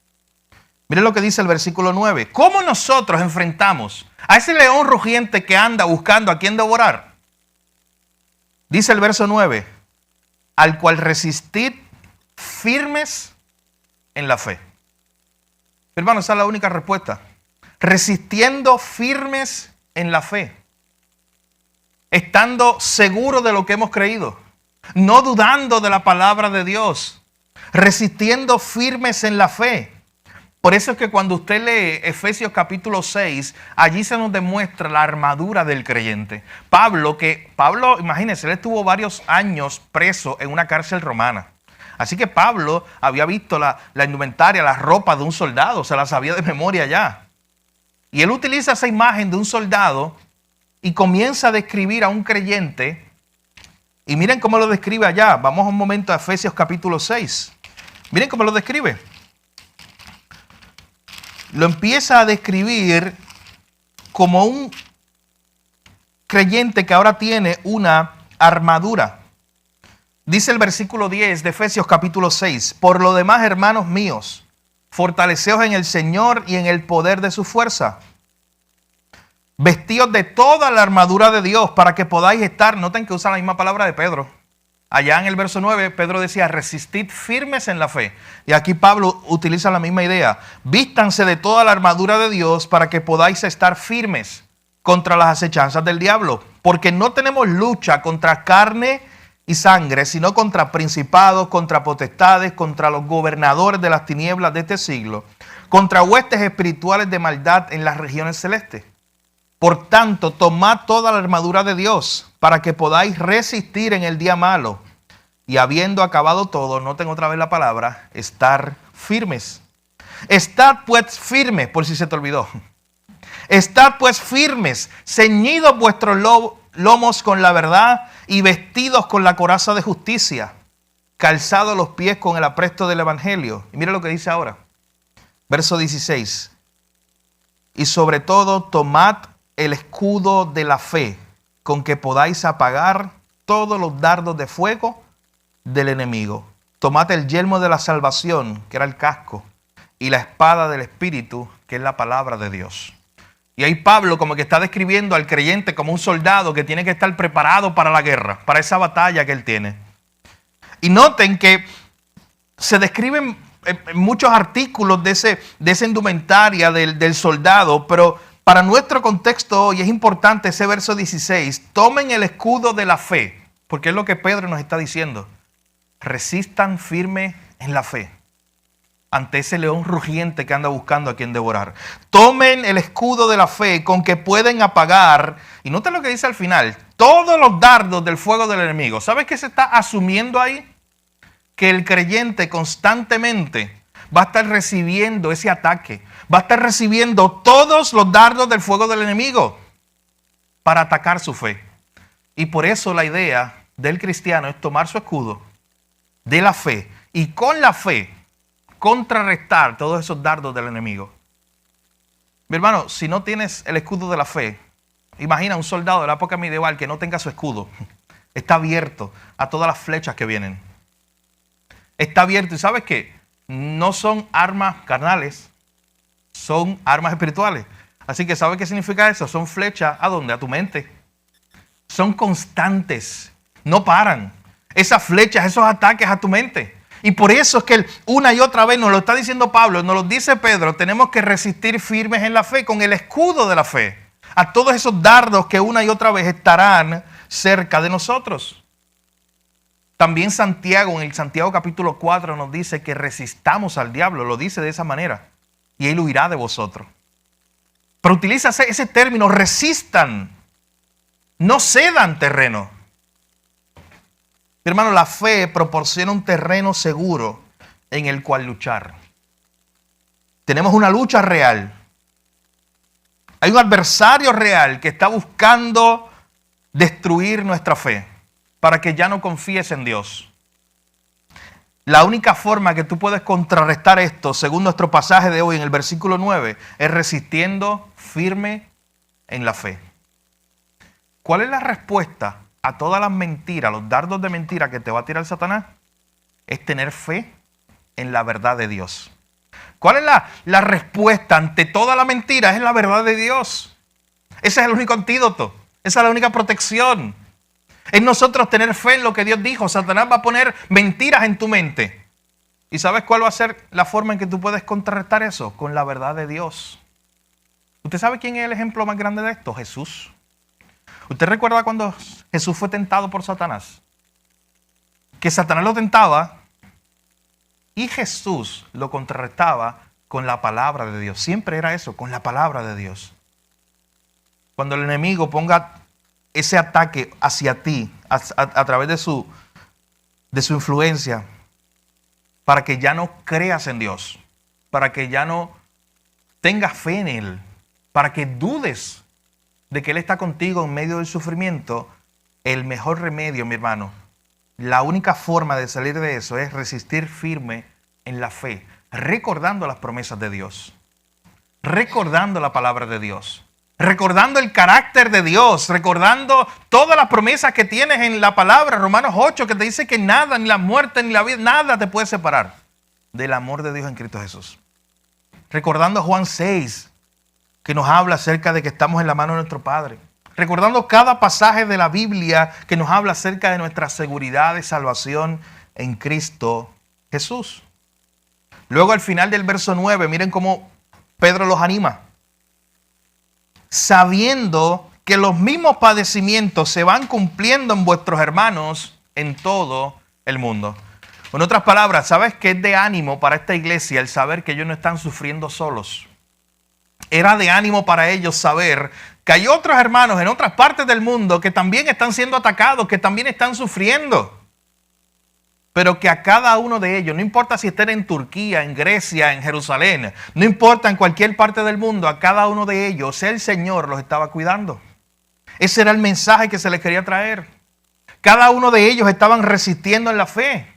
Miren lo que dice el versículo 9. ¿Cómo nosotros enfrentamos a ese león rugiente que anda buscando a quien devorar? Dice el verso 9, al cual resistid firmes en la fe. Hermano, esa es la única respuesta. Resistiendo firmes en la fe. Estando seguros de lo que hemos creído. No dudando de la palabra de Dios. Resistiendo firmes en la fe. Por eso es que cuando usted lee Efesios capítulo 6, allí se nos demuestra la armadura del creyente. Pablo, imagínense, él estuvo varios años preso en una cárcel romana. Así que Pablo había visto la indumentaria, la ropa de un soldado, se la sabía de memoria ya. Y él utiliza esa imagen de un soldado y comienza a describir a un creyente. Y miren cómo lo describe allá. Vamos un momento a Efesios capítulo 6. Miren cómo lo describe. Lo empieza a describir como un creyente que ahora tiene una armadura. Dice el versículo 10 de Efesios capítulo 6. Por lo demás, hermanos míos, fortaleceos en el Señor y en el poder de su fuerza. Vestíos de toda la armadura de Dios para que podáis estar. Noten que usa la misma palabra de Pedro. Allá en el verso 9, Pedro decía, resistid firmes en la fe. Y aquí Pablo utiliza la misma idea. Vístanse de toda la armadura de Dios para que podáis estar firmes contra las acechanzas del diablo. Porque no tenemos lucha contra carne y sangre, sino contra principados, contra potestades, contra los gobernadores de las tinieblas de este siglo, contra huestes espirituales de maldad en las regiones celestes. Por tanto, tomad toda la armadura de Dios para que podáis resistir en el día malo y habiendo acabado todo, noten otra vez la palabra, estar firmes. Estad pues firmes, por si se te olvidó. Estad pues firmes, ceñidos vuestros lomos con la verdad y vestidos con la coraza de justicia, calzados los pies con el apresto del evangelio. Y mira lo que dice ahora, verso 16. Y sobre todo tomad el escudo de la fe, con que podáis apagar todos los dardos de fuego del enemigo. Tomad el yelmo de la salvación, que era el casco, y la espada del Espíritu, que es la palabra de Dios. Y ahí Pablo como que está describiendo al creyente como un soldado que tiene que estar preparado para la guerra, para esa batalla que él tiene. Y noten que se describen muchos artículos de esa indumentaria del soldado, pero para nuestro contexto hoy es importante ese verso 16. Tomen el escudo de la fe, porque es lo que Pedro nos está diciendo. Resistan firme en la fe ante ese león rugiente que anda buscando a quien devorar. Tomen el escudo de la fe con que pueden apagar, y noten lo que dice al final, todos los dardos del fuego del enemigo. ¿Sabes qué se está asumiendo ahí? Que el creyente constantemente va a estar recibiendo ese ataque. Va a estar recibiendo todos los dardos del fuego del enemigo para atacar su fe. Y por eso la idea del cristiano es tomar su escudo de la fe y con la fe contrarrestar todos esos dardos del enemigo. Mi hermano, si no tienes el escudo de la fe, imagina un soldado de la época medieval que no tenga su escudo. Está abierto a todas las flechas que vienen. Está abierto y ¿sabes qué? No son armas carnales. Son armas espirituales. Así que ¿sabe qué significa eso? Son flechas, ¿a dónde? A tu mente. Son constantes. No paran. Esas flechas, esos ataques a tu mente. Y por eso es que una y otra vez nos lo está diciendo Pablo, nos lo dice Pedro, tenemos que resistir firmes en la fe, con el escudo de la fe. A todos esos dardos que una y otra vez estarán cerca de nosotros. También Santiago, en el Santiago capítulo 4, nos dice que resistamos al diablo. Lo dice de esa manera. Y él huirá de vosotros. Pero utiliza ese término, resistan. No cedan terreno. Mi hermano, la fe proporciona un terreno seguro en el cual luchar. Tenemos una lucha real. Hay un adversario real que está buscando destruir nuestra fe para que ya no confíes en Dios. La única forma que tú puedes contrarrestar esto, según nuestro pasaje de hoy en el versículo 9, es resistiendo firme en la fe. ¿Cuál es la respuesta a todas las mentiras, los dardos de mentira que te va a tirar Satanás? Es tener fe en la verdad de Dios. ¿Cuál es la respuesta ante toda la mentira? Es la verdad de Dios. Ese es el único antídoto. Esa es la única protección. Es nosotros tener fe en lo que Dios dijo. Satanás va a poner mentiras en tu mente. ¿Y sabes cuál va a ser la forma en que tú puedes contrarrestar eso? Con la verdad de Dios. ¿Usted sabe quién es el ejemplo más grande de esto? Jesús. ¿Usted recuerda cuando Jesús fue tentado por Satanás? Que Satanás lo tentaba y Jesús lo contrarrestaba con la palabra de Dios. Siempre era eso, con la palabra de Dios. Cuando el enemigo ponga ese ataque hacia ti a través de su influencia, para que ya no creas en Dios, para que ya no tengas fe en Él, para que dudes de que Él está contigo en medio del sufrimiento, el mejor remedio, mi hermano, la única forma de salir de eso es resistir firme en la fe, recordando las promesas de Dios, recordando la palabra de Dios, recordando el carácter de Dios, recordando todas las promesas que tienes en la palabra, Romanos 8, que te dice que nada, ni la muerte, ni la vida, nada te puede separar del amor de Dios en Cristo Jesús. Recordando Juan 6, que nos habla acerca de que estamos en la mano de nuestro Padre. Recordando cada pasaje de la Biblia que nos habla acerca de nuestra seguridad de salvación en Cristo Jesús. Luego al final del verso 9, miren cómo Pedro los anima. Sabiendo que los mismos padecimientos se van cumpliendo en vuestros hermanos en todo el mundo. En otras palabras, ¿sabes qué es de ánimo para esta iglesia el saber que ellos no están sufriendo solos? Era de ánimo para ellos saber que hay otros hermanos en otras partes del mundo que también están siendo atacados, que también están sufriendo. Pero que a cada uno de ellos, no importa si estén en Turquía, en Grecia, en Jerusalén, no importa en cualquier parte del mundo, a cada uno de ellos el Señor los estaba cuidando. Ese era el mensaje que se les quería traer. Cada uno de ellos estaban resistiendo en la fe.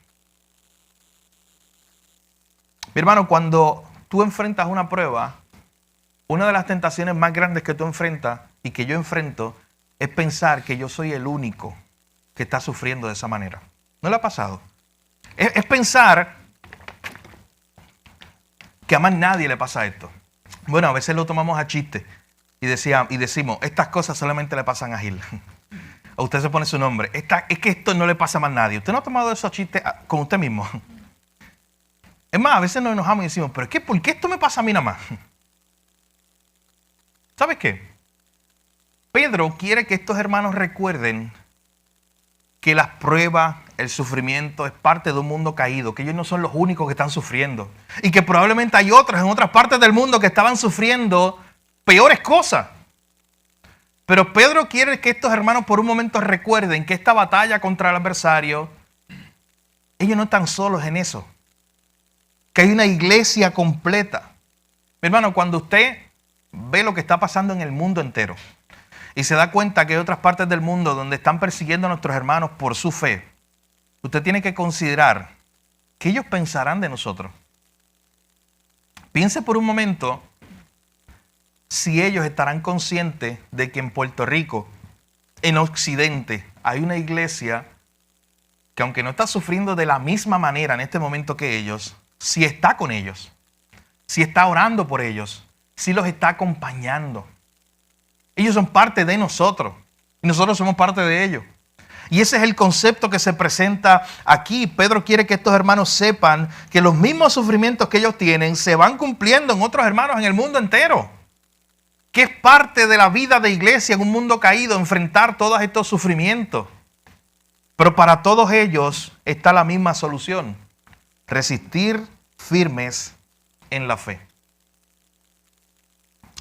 Mi hermano, cuando tú enfrentas una prueba, una de las tentaciones más grandes que tú enfrentas y que yo enfrento es pensar que yo soy el único que está sufriendo de esa manera. ¿No le ha pasado? Es pensar que a más nadie le pasa esto. Bueno, a veces lo tomamos a chiste y decimos, estas cosas solamente le pasan a Gil. O usted se pone su nombre. Es que esto no le pasa a más nadie. ¿Usted no ha tomado esos chistes con usted mismo? Es más, a veces nos enojamos y decimos, pero es que ¿por qué esto me pasa a mí nada más? ¿Sabes qué? Pedro quiere que estos hermanos recuerden que las pruebas, el sufrimiento es parte de un mundo caído, que ellos no son los únicos que están sufriendo y que probablemente hay otros en otras partes del mundo que estaban sufriendo peores cosas. Pero Pedro quiere que estos hermanos por un momento recuerden que esta batalla contra el adversario, ellos no están solos en eso, que hay una iglesia completa. Mi hermano, cuando usted ve lo que está pasando en el mundo entero y se da cuenta que hay otras partes del mundo donde están persiguiendo a nuestros hermanos por su fe, usted tiene que considerar qué ellos pensarán de nosotros. Piense por un momento si ellos estarán conscientes de que en Puerto Rico, en Occidente, hay una iglesia que aunque no está sufriendo de la misma manera en este momento que ellos, sí está con ellos, sí está orando por ellos, sí los está acompañando. Ellos son parte de nosotros y nosotros somos parte de ellos. Y ese es el concepto que se presenta aquí. Pedro quiere que estos hermanos sepan que los mismos sufrimientos que ellos tienen se van cumpliendo en otros hermanos en el mundo entero. que es parte de la vida de iglesia en un mundo caído, enfrentar todos estos sufrimientos. Pero para todos ellos está la misma solución: resistir firmes en la fe.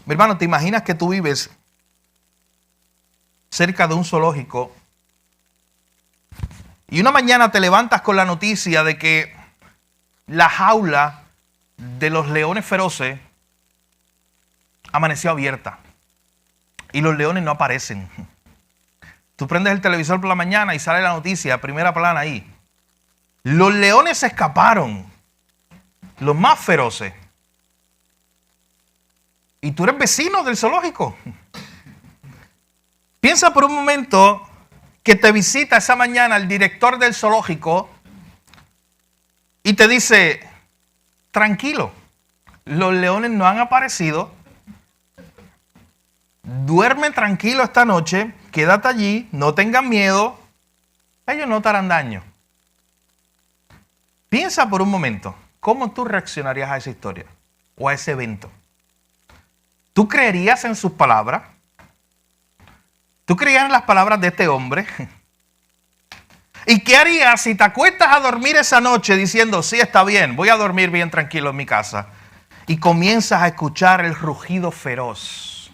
Mi hermano, ¿te imaginas que tú vives cerca de un zoológico y una mañana te levantas con la noticia de que la jaula de los leones feroces amaneció abierta y los leones no aparecen? Tú prendes el televisor por la mañana y sale la noticia, primera plana ahí: los leones se escaparon, los más feroces. Y tú eres vecino del zoológico. Piensa por un momento que te visita esa mañana el director del zoológico y te dice: tranquilo, los leones no han aparecido, duerme tranquilo esta noche, quédate allí, no tengan miedo, ellos no te harán daño. Piensa por un momento, ¿cómo tú reaccionarías a esa historia o a ese evento? ¿Tú creerías en sus palabras? ¿Tú creías en las palabras de este hombre? ¿Y qué harías si te acuestas a dormir esa noche diciendo: sí, está bien, voy a dormir bien tranquilo en mi casa? Y comienzas a escuchar el rugido feroz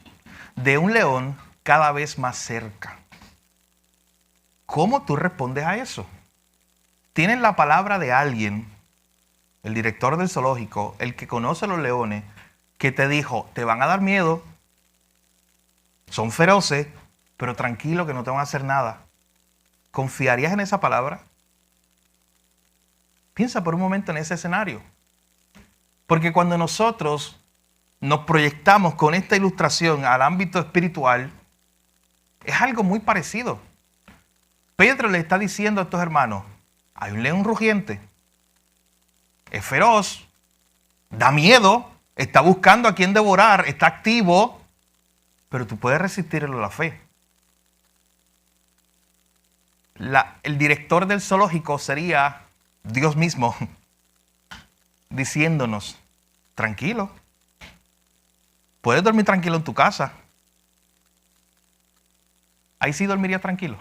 de un león cada vez más cerca. ¿Cómo tú respondes a eso? Tienes la palabra de alguien, el director del zoológico, el que conoce a los leones, que te dijo: te van a dar miedo, son feroces, pero tranquilo que no te van a hacer nada. ¿Confiarías en esa palabra? Piensa por un momento en ese escenario. Porque cuando nosotros nos proyectamos con esta ilustración al ámbito espiritual, es algo muy parecido. Pedro le está diciendo a estos hermanos: hay un león rugiente, es feroz, da miedo, está buscando a quien devorar, está activo, pero tú puedes resistirlo a la fe. El director del zoológico sería Dios mismo diciéndonos: tranquilo, puedes dormir tranquilo en tu casa. Ahí sí dormiría tranquilo.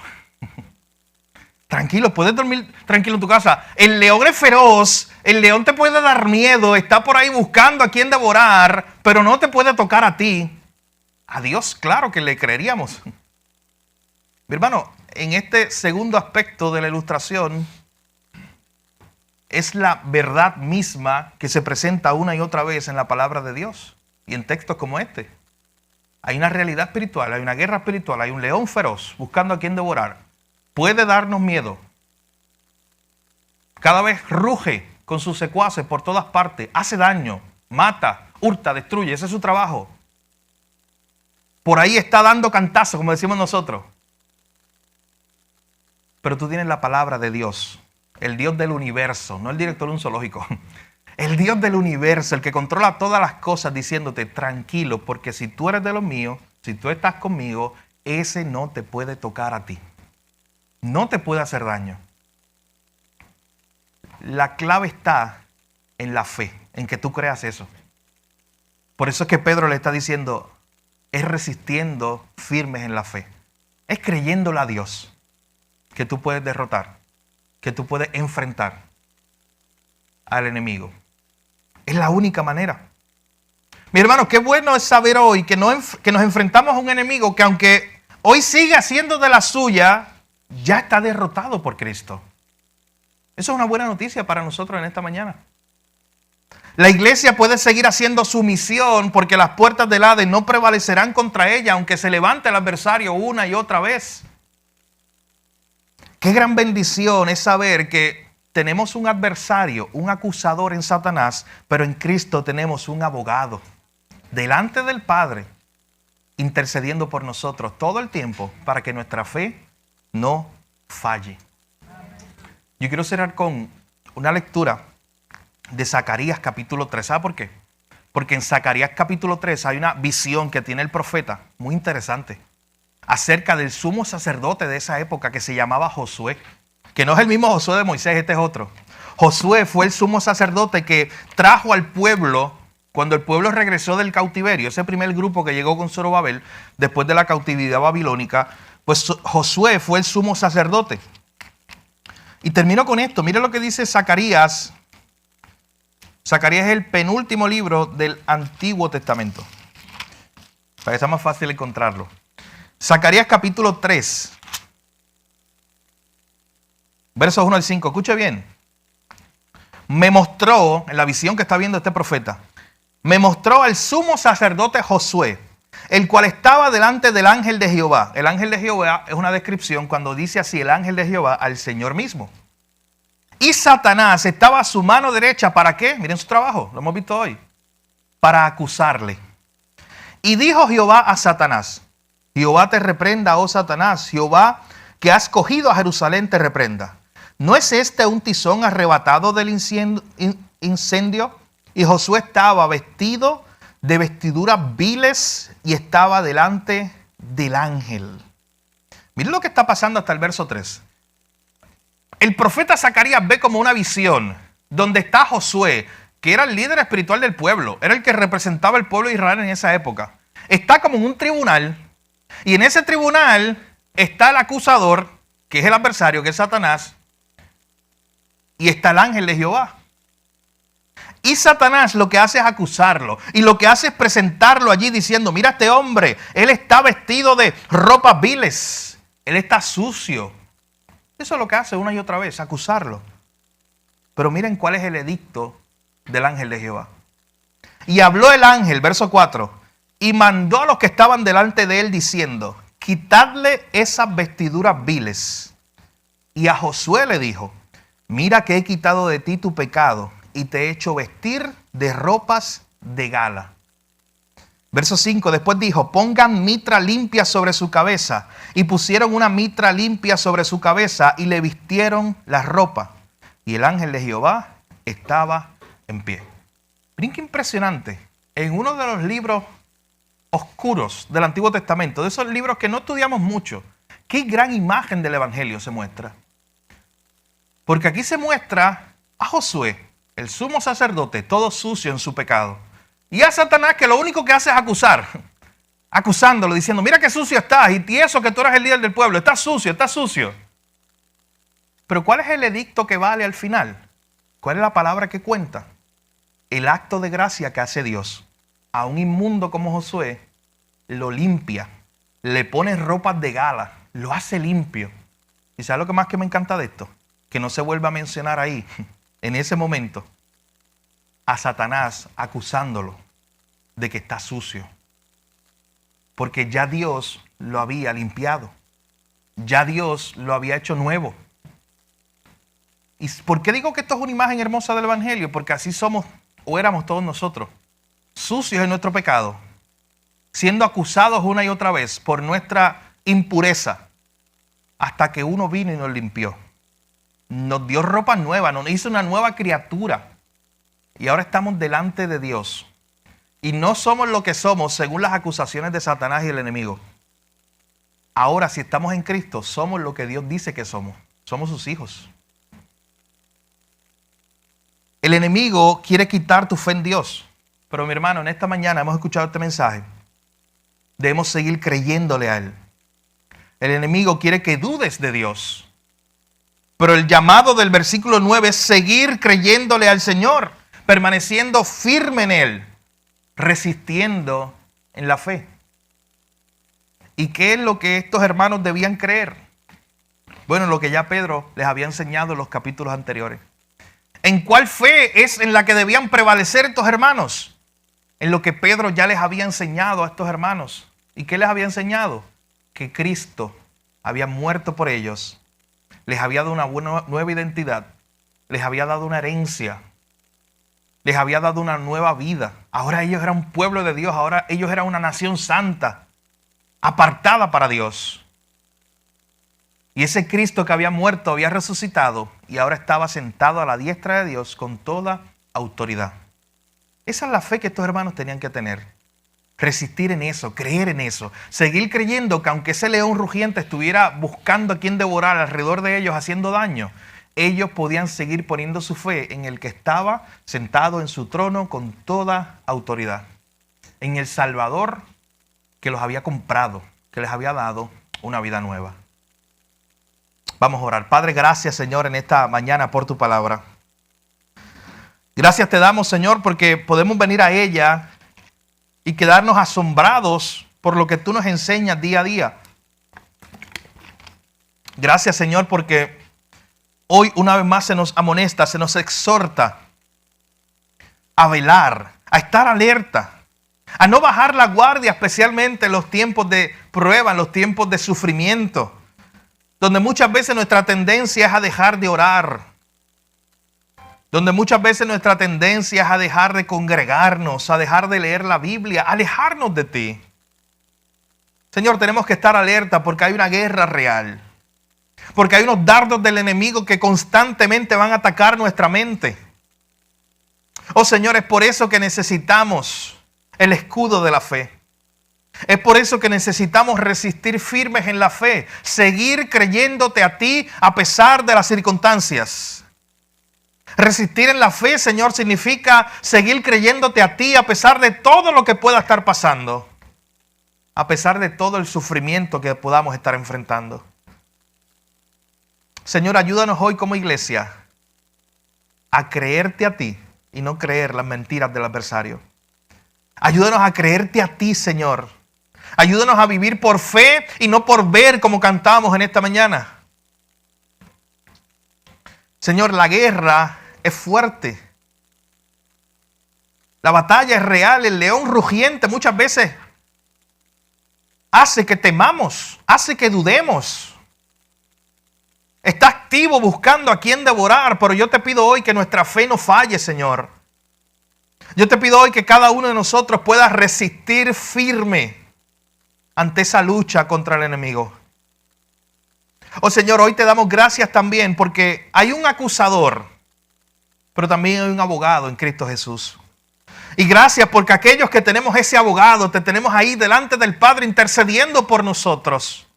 Tranquilo, puedes dormir tranquilo en tu casa. El león es feroz, el león te puede dar miedo, está por ahí buscando a quien devorar, pero no te puede tocar a ti. A Dios, claro que le creeríamos. Mi hermano, en este segundo aspecto de la ilustración, es la verdad misma que se presenta una y otra vez en la palabra de Dios y en textos como este. Hay una realidad espiritual, hay una guerra espiritual, hay un león feroz buscando a quien devorar. Puede darnos miedo. Cada vez ruge con sus secuaces por todas partes, hace daño, mata, hurta, destruye, ese es su trabajo. Por ahí está dando cantazos, como decimos nosotros. Pero tú tienes la palabra de Dios, el Dios del universo, no el director de un zoológico. El Dios del universo, el que controla todas las cosas, diciéndote: tranquilo, porque si tú eres de los míos, si tú estás conmigo, ese no te puede tocar a ti. No te puede hacer daño. La clave está en la fe, en que tú creas eso. Por eso es que Pedro le está diciendo: es resistiendo firmes en la fe. Es creyéndole a Dios que tú puedes derrotar, que tú puedes enfrentar al enemigo. Es la única manera. Mi hermano, qué bueno es saber hoy que nos enfrentamos a un enemigo que, aunque hoy sigue haciendo de la suya, ya está derrotado por Cristo. Eso es una buena noticia para nosotros en esta mañana. La iglesia puede seguir haciendo su misión porque las puertas del Hades no prevalecerán contra ella, aunque se levante el adversario una y otra vez. Qué gran bendición es saber que tenemos un adversario, un acusador en Satanás, pero en Cristo tenemos un abogado delante del Padre, intercediendo por nosotros todo el tiempo para que nuestra fe no falle. Yo quiero cerrar con una lectura de Zacarías capítulo 3. ¿Sabe por qué? Porque en Zacarías capítulo 3 hay una visión que tiene el profeta muy interesante acerca del sumo sacerdote de esa época que se llamaba Josué, que no es el mismo Josué de Moisés, este es otro. Josué fue el sumo sacerdote que trajo al pueblo cuando el pueblo regresó del cautiverio, ese primer grupo que llegó con Zorobabel después de la cautividad babilónica, pues Josué fue el sumo sacerdote. Y termino con esto. Mire lo que dice Zacarías. Zacarías es el penúltimo libro del Antiguo Testamento, para que sea más fácil encontrarlo. Zacarías capítulo 3, versos 1 al 5. Escuche bien. Me mostró, en la visión que está viendo este profeta, me mostró al sumo sacerdote Josué, el cual estaba delante del ángel de Jehová. El ángel de Jehová es una descripción cuando dice así el ángel de Jehová al Señor mismo. Y Satanás estaba a su mano derecha, ¿para qué? Miren su trabajo, lo hemos visto hoy. Para acusarle. Y dijo Jehová a Satanás, Jehová te reprenda, oh Satanás, Jehová que has cogido a Jerusalén te reprenda. ¿No es este un tizón arrebatado del incendio? Y Josué estaba vestido de vestiduras viles y estaba delante del ángel. Miren lo que está pasando hasta el verso 3. El profeta Zacarías ve como una visión donde está Josué, que era el líder espiritual del pueblo, era el que representaba al pueblo de Israel en esa época. Está como en un tribunal y en ese tribunal está el acusador, que es el adversario, que es Satanás, y está el ángel de Jehová. Y Satanás lo que hace es acusarlo y lo que hace es presentarlo allí diciendo, mira este hombre, él está vestido de ropas viles, él está sucio. Eso es lo que hace una y otra vez, acusarlo. Pero miren cuál es el edicto del ángel de Jehová. Y habló el ángel, verso 4, y mandó a los que estaban delante de él diciendo, quitadle esas vestiduras viles. Y a Josué le dijo, mira que he quitado de ti tu pecado y te he hecho vestir de ropas de gala. Verso 5, después dijo, pongan mitra limpia sobre su cabeza. Y pusieron una mitra limpia sobre su cabeza y le vistieron la ropa. Y el ángel de Jehová estaba en pie. Miren qué impresionante. En uno de los libros oscuros del Antiguo Testamento, de esos libros que no estudiamos mucho, qué gran imagen del Evangelio se muestra. Porque aquí se muestra a Josué, el sumo sacerdote, todo sucio en su pecado. Y a Satanás, que lo único que hace es acusar, acusándolo, diciendo, mira qué sucio estás, y eso que tú eres el líder del pueblo, estás sucio, estás sucio. Pero ¿cuál es el edicto que vale al final? ¿Cuál es la palabra que cuenta? El acto de gracia que hace Dios. A un inmundo como Josué, lo limpia, le pone ropas de gala, lo hace limpio. ¿Y sabes lo que más que me encanta de esto? Que no se vuelva a mencionar ahí, en ese momento, a Satanás acusándolo de que está sucio. Porque ya Dios lo había limpiado. Ya Dios lo había hecho nuevo. ¿Y por qué digo que esto es una imagen hermosa del Evangelio? Porque así somos o éramos todos nosotros. Sucios en nuestro pecado. Siendo acusados una y otra vez por nuestra impureza. Hasta que uno vino y nos limpió. Nos dio ropa nueva, nos hizo una nueva criatura. Y ahora estamos delante de Dios. Y no somos lo que somos según las acusaciones de Satanás y el enemigo. Ahora, si estamos en Cristo, somos lo que Dios dice que somos. Somos sus hijos. El enemigo quiere quitar tu fe en Dios. Pero mi hermano, en esta mañana hemos escuchado este mensaje. Debemos seguir creyéndole a Él. El enemigo quiere que dudes de Dios. Pero el llamado del versículo 9 es seguir creyéndole al Señor, permaneciendo firme en Él, resistiendo en la fe. ¿Y qué es lo que estos hermanos debían creer? Bueno, lo que ya Pedro les había enseñado en los capítulos anteriores. ¿En cuál fe es en la que debían prevalecer estos hermanos? En lo que Pedro ya les había enseñado a estos hermanos. ¿Y qué les había enseñado? Que Cristo había muerto por ellos, les había dado una nueva identidad, les había dado una herencia, les había dado una nueva vida. Ahora ellos eran un pueblo de Dios, ahora ellos eran una nación santa, apartada para Dios. Y ese Cristo que había muerto, había resucitado y ahora estaba sentado a la diestra de Dios con toda autoridad. Esa es la fe que estos hermanos tenían que tener. Resistir en eso, creer en eso, seguir creyendo que aunque ese león rugiente estuviera buscando a quien devorar alrededor de ellos haciendo daño, ellos podían seguir poniendo su fe en el que estaba sentado en su trono con toda autoridad, en el Salvador que los había comprado, que les había dado una vida nueva. Vamos a orar. Padre, gracias, Señor, en esta mañana por tu palabra. Gracias te damos, Señor, porque podemos venir a ella y quedarnos asombrados por lo que tú nos enseñas día a día. Gracias, Señor, porque hoy una vez más se nos amonesta, se nos exhorta a velar, a estar alerta, a no bajar la guardia, especialmente en los tiempos de prueba, en los tiempos de sufrimiento, donde muchas veces nuestra tendencia es a dejar de orar, donde muchas veces nuestra tendencia es a dejar de congregarnos, a dejar de leer la Biblia, a alejarnos de ti. Señor, tenemos que estar alerta porque hay una guerra real, porque hay unos dardos del enemigo que constantemente van a atacar nuestra mente. Oh Señor, es por eso que necesitamos el escudo de la fe. Es por eso que necesitamos resistir firmes en la fe, seguir creyéndote a ti a pesar de las circunstancias. Resistir en la fe, Señor, significa seguir creyéndote a ti a pesar de todo lo que pueda estar pasando, a pesar de todo el sufrimiento que podamos estar enfrentando. Señor, ayúdanos hoy como iglesia a creerte a ti y no creer las mentiras del adversario. Ayúdanos a creerte a ti, Señor. Ayúdanos a vivir por fe y no por ver, como cantamos en esta mañana. Señor, la guerra es fuerte. La batalla es real. El león rugiente muchas veces hace que temamos, hace que dudemos. Está activo buscando a quien devorar, pero yo te pido hoy que nuestra fe no falle, Señor. Yo te pido hoy que cada uno de nosotros pueda resistir firme ante esa lucha contra el enemigo. Oh Señor, hoy te damos gracias también porque hay un acusador, pero también hay un abogado en Cristo Jesús. Y gracias porque aquellos que tenemos ese abogado, te tenemos ahí delante del Padre intercediendo por nosotros.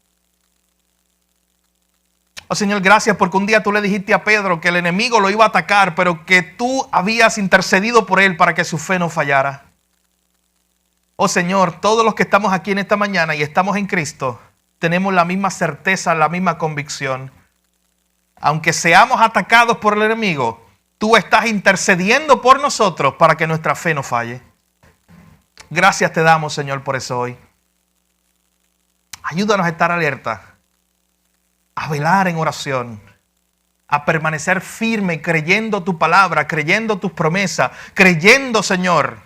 Oh Señor, gracias porque un día tú le dijiste a Pedro que el enemigo lo iba a atacar, pero que tú habías intercedido por él para que su fe no fallara. Oh Señor, todos los que estamos aquí en esta mañana y estamos en Cristo, tenemos la misma certeza, la misma convicción. Aunque seamos atacados por el enemigo, tú estás intercediendo por nosotros para que nuestra fe no falle. Gracias te damos, Señor, por eso hoy. Ayúdanos a estar alerta, a velar en oración, a permanecer firme creyendo tu palabra, creyendo tus promesas, creyendo, Señor,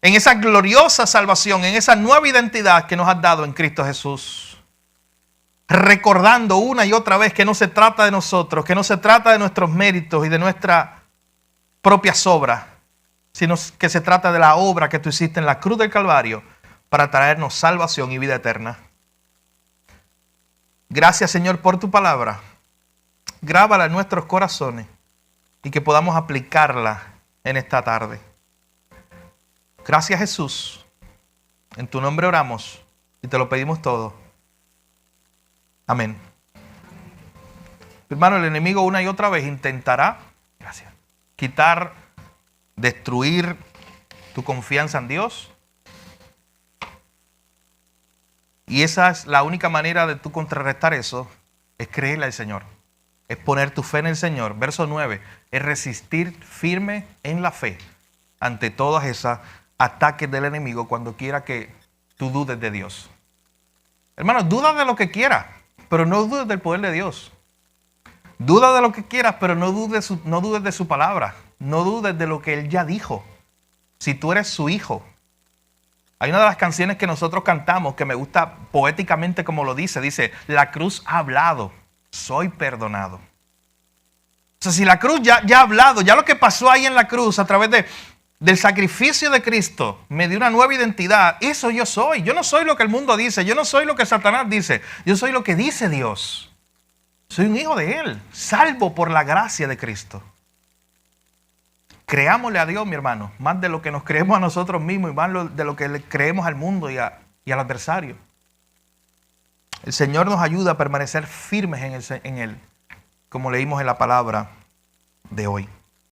en esa gloriosa salvación, en esa nueva identidad que nos has dado en Cristo Jesús. Recordando una y otra vez que no se trata de nosotros, que no se trata de nuestros méritos y de nuestras propias obras, sino que se trata de la obra que tú hiciste en la cruz del Calvario para traernos salvación y vida eterna. Gracias, Señor, por tu palabra. Grábala en nuestros corazones y que podamos aplicarla en esta tarde. Gracias, Jesús. En tu nombre oramos y te lo pedimos todo. Amén. Hermano, el enemigo una y otra vez intentará quitar, destruir tu confianza en Dios. Y esa es la única manera de tú contrarrestar eso, es creerle al Señor. Es poner tu fe en el Señor. Verso 9, es resistir firme en la fe ante todos esos ataques del enemigo cuando quiera que tú dudes de Dios. Hermano, duda de lo que quieras, pero no dudes del poder de Dios. Duda de lo que quieras, pero no dudes de su palabra. No dudes de lo que Él ya dijo. Si tú eres su hijo. Hay una de las canciones que nosotros cantamos que me gusta poéticamente como lo dice. Dice, la cruz ha hablado, soy perdonado. O sea, si la cruz ya ha hablado, ya lo que pasó ahí en la cruz a través del sacrificio de Cristo me dio una nueva identidad. Eso yo soy. Yo no soy lo que el mundo dice. Yo no soy lo que Satanás dice. Yo soy lo que dice Dios. Soy un hijo de Él, salvo por la gracia de Cristo. Creámosle a Dios, mi hermano, más de lo que nos creemos a nosotros mismos y más de lo que le creemos al mundo y al adversario. El Señor nos ayuda a permanecer firmes en Él. como leímos en la palabra de hoy.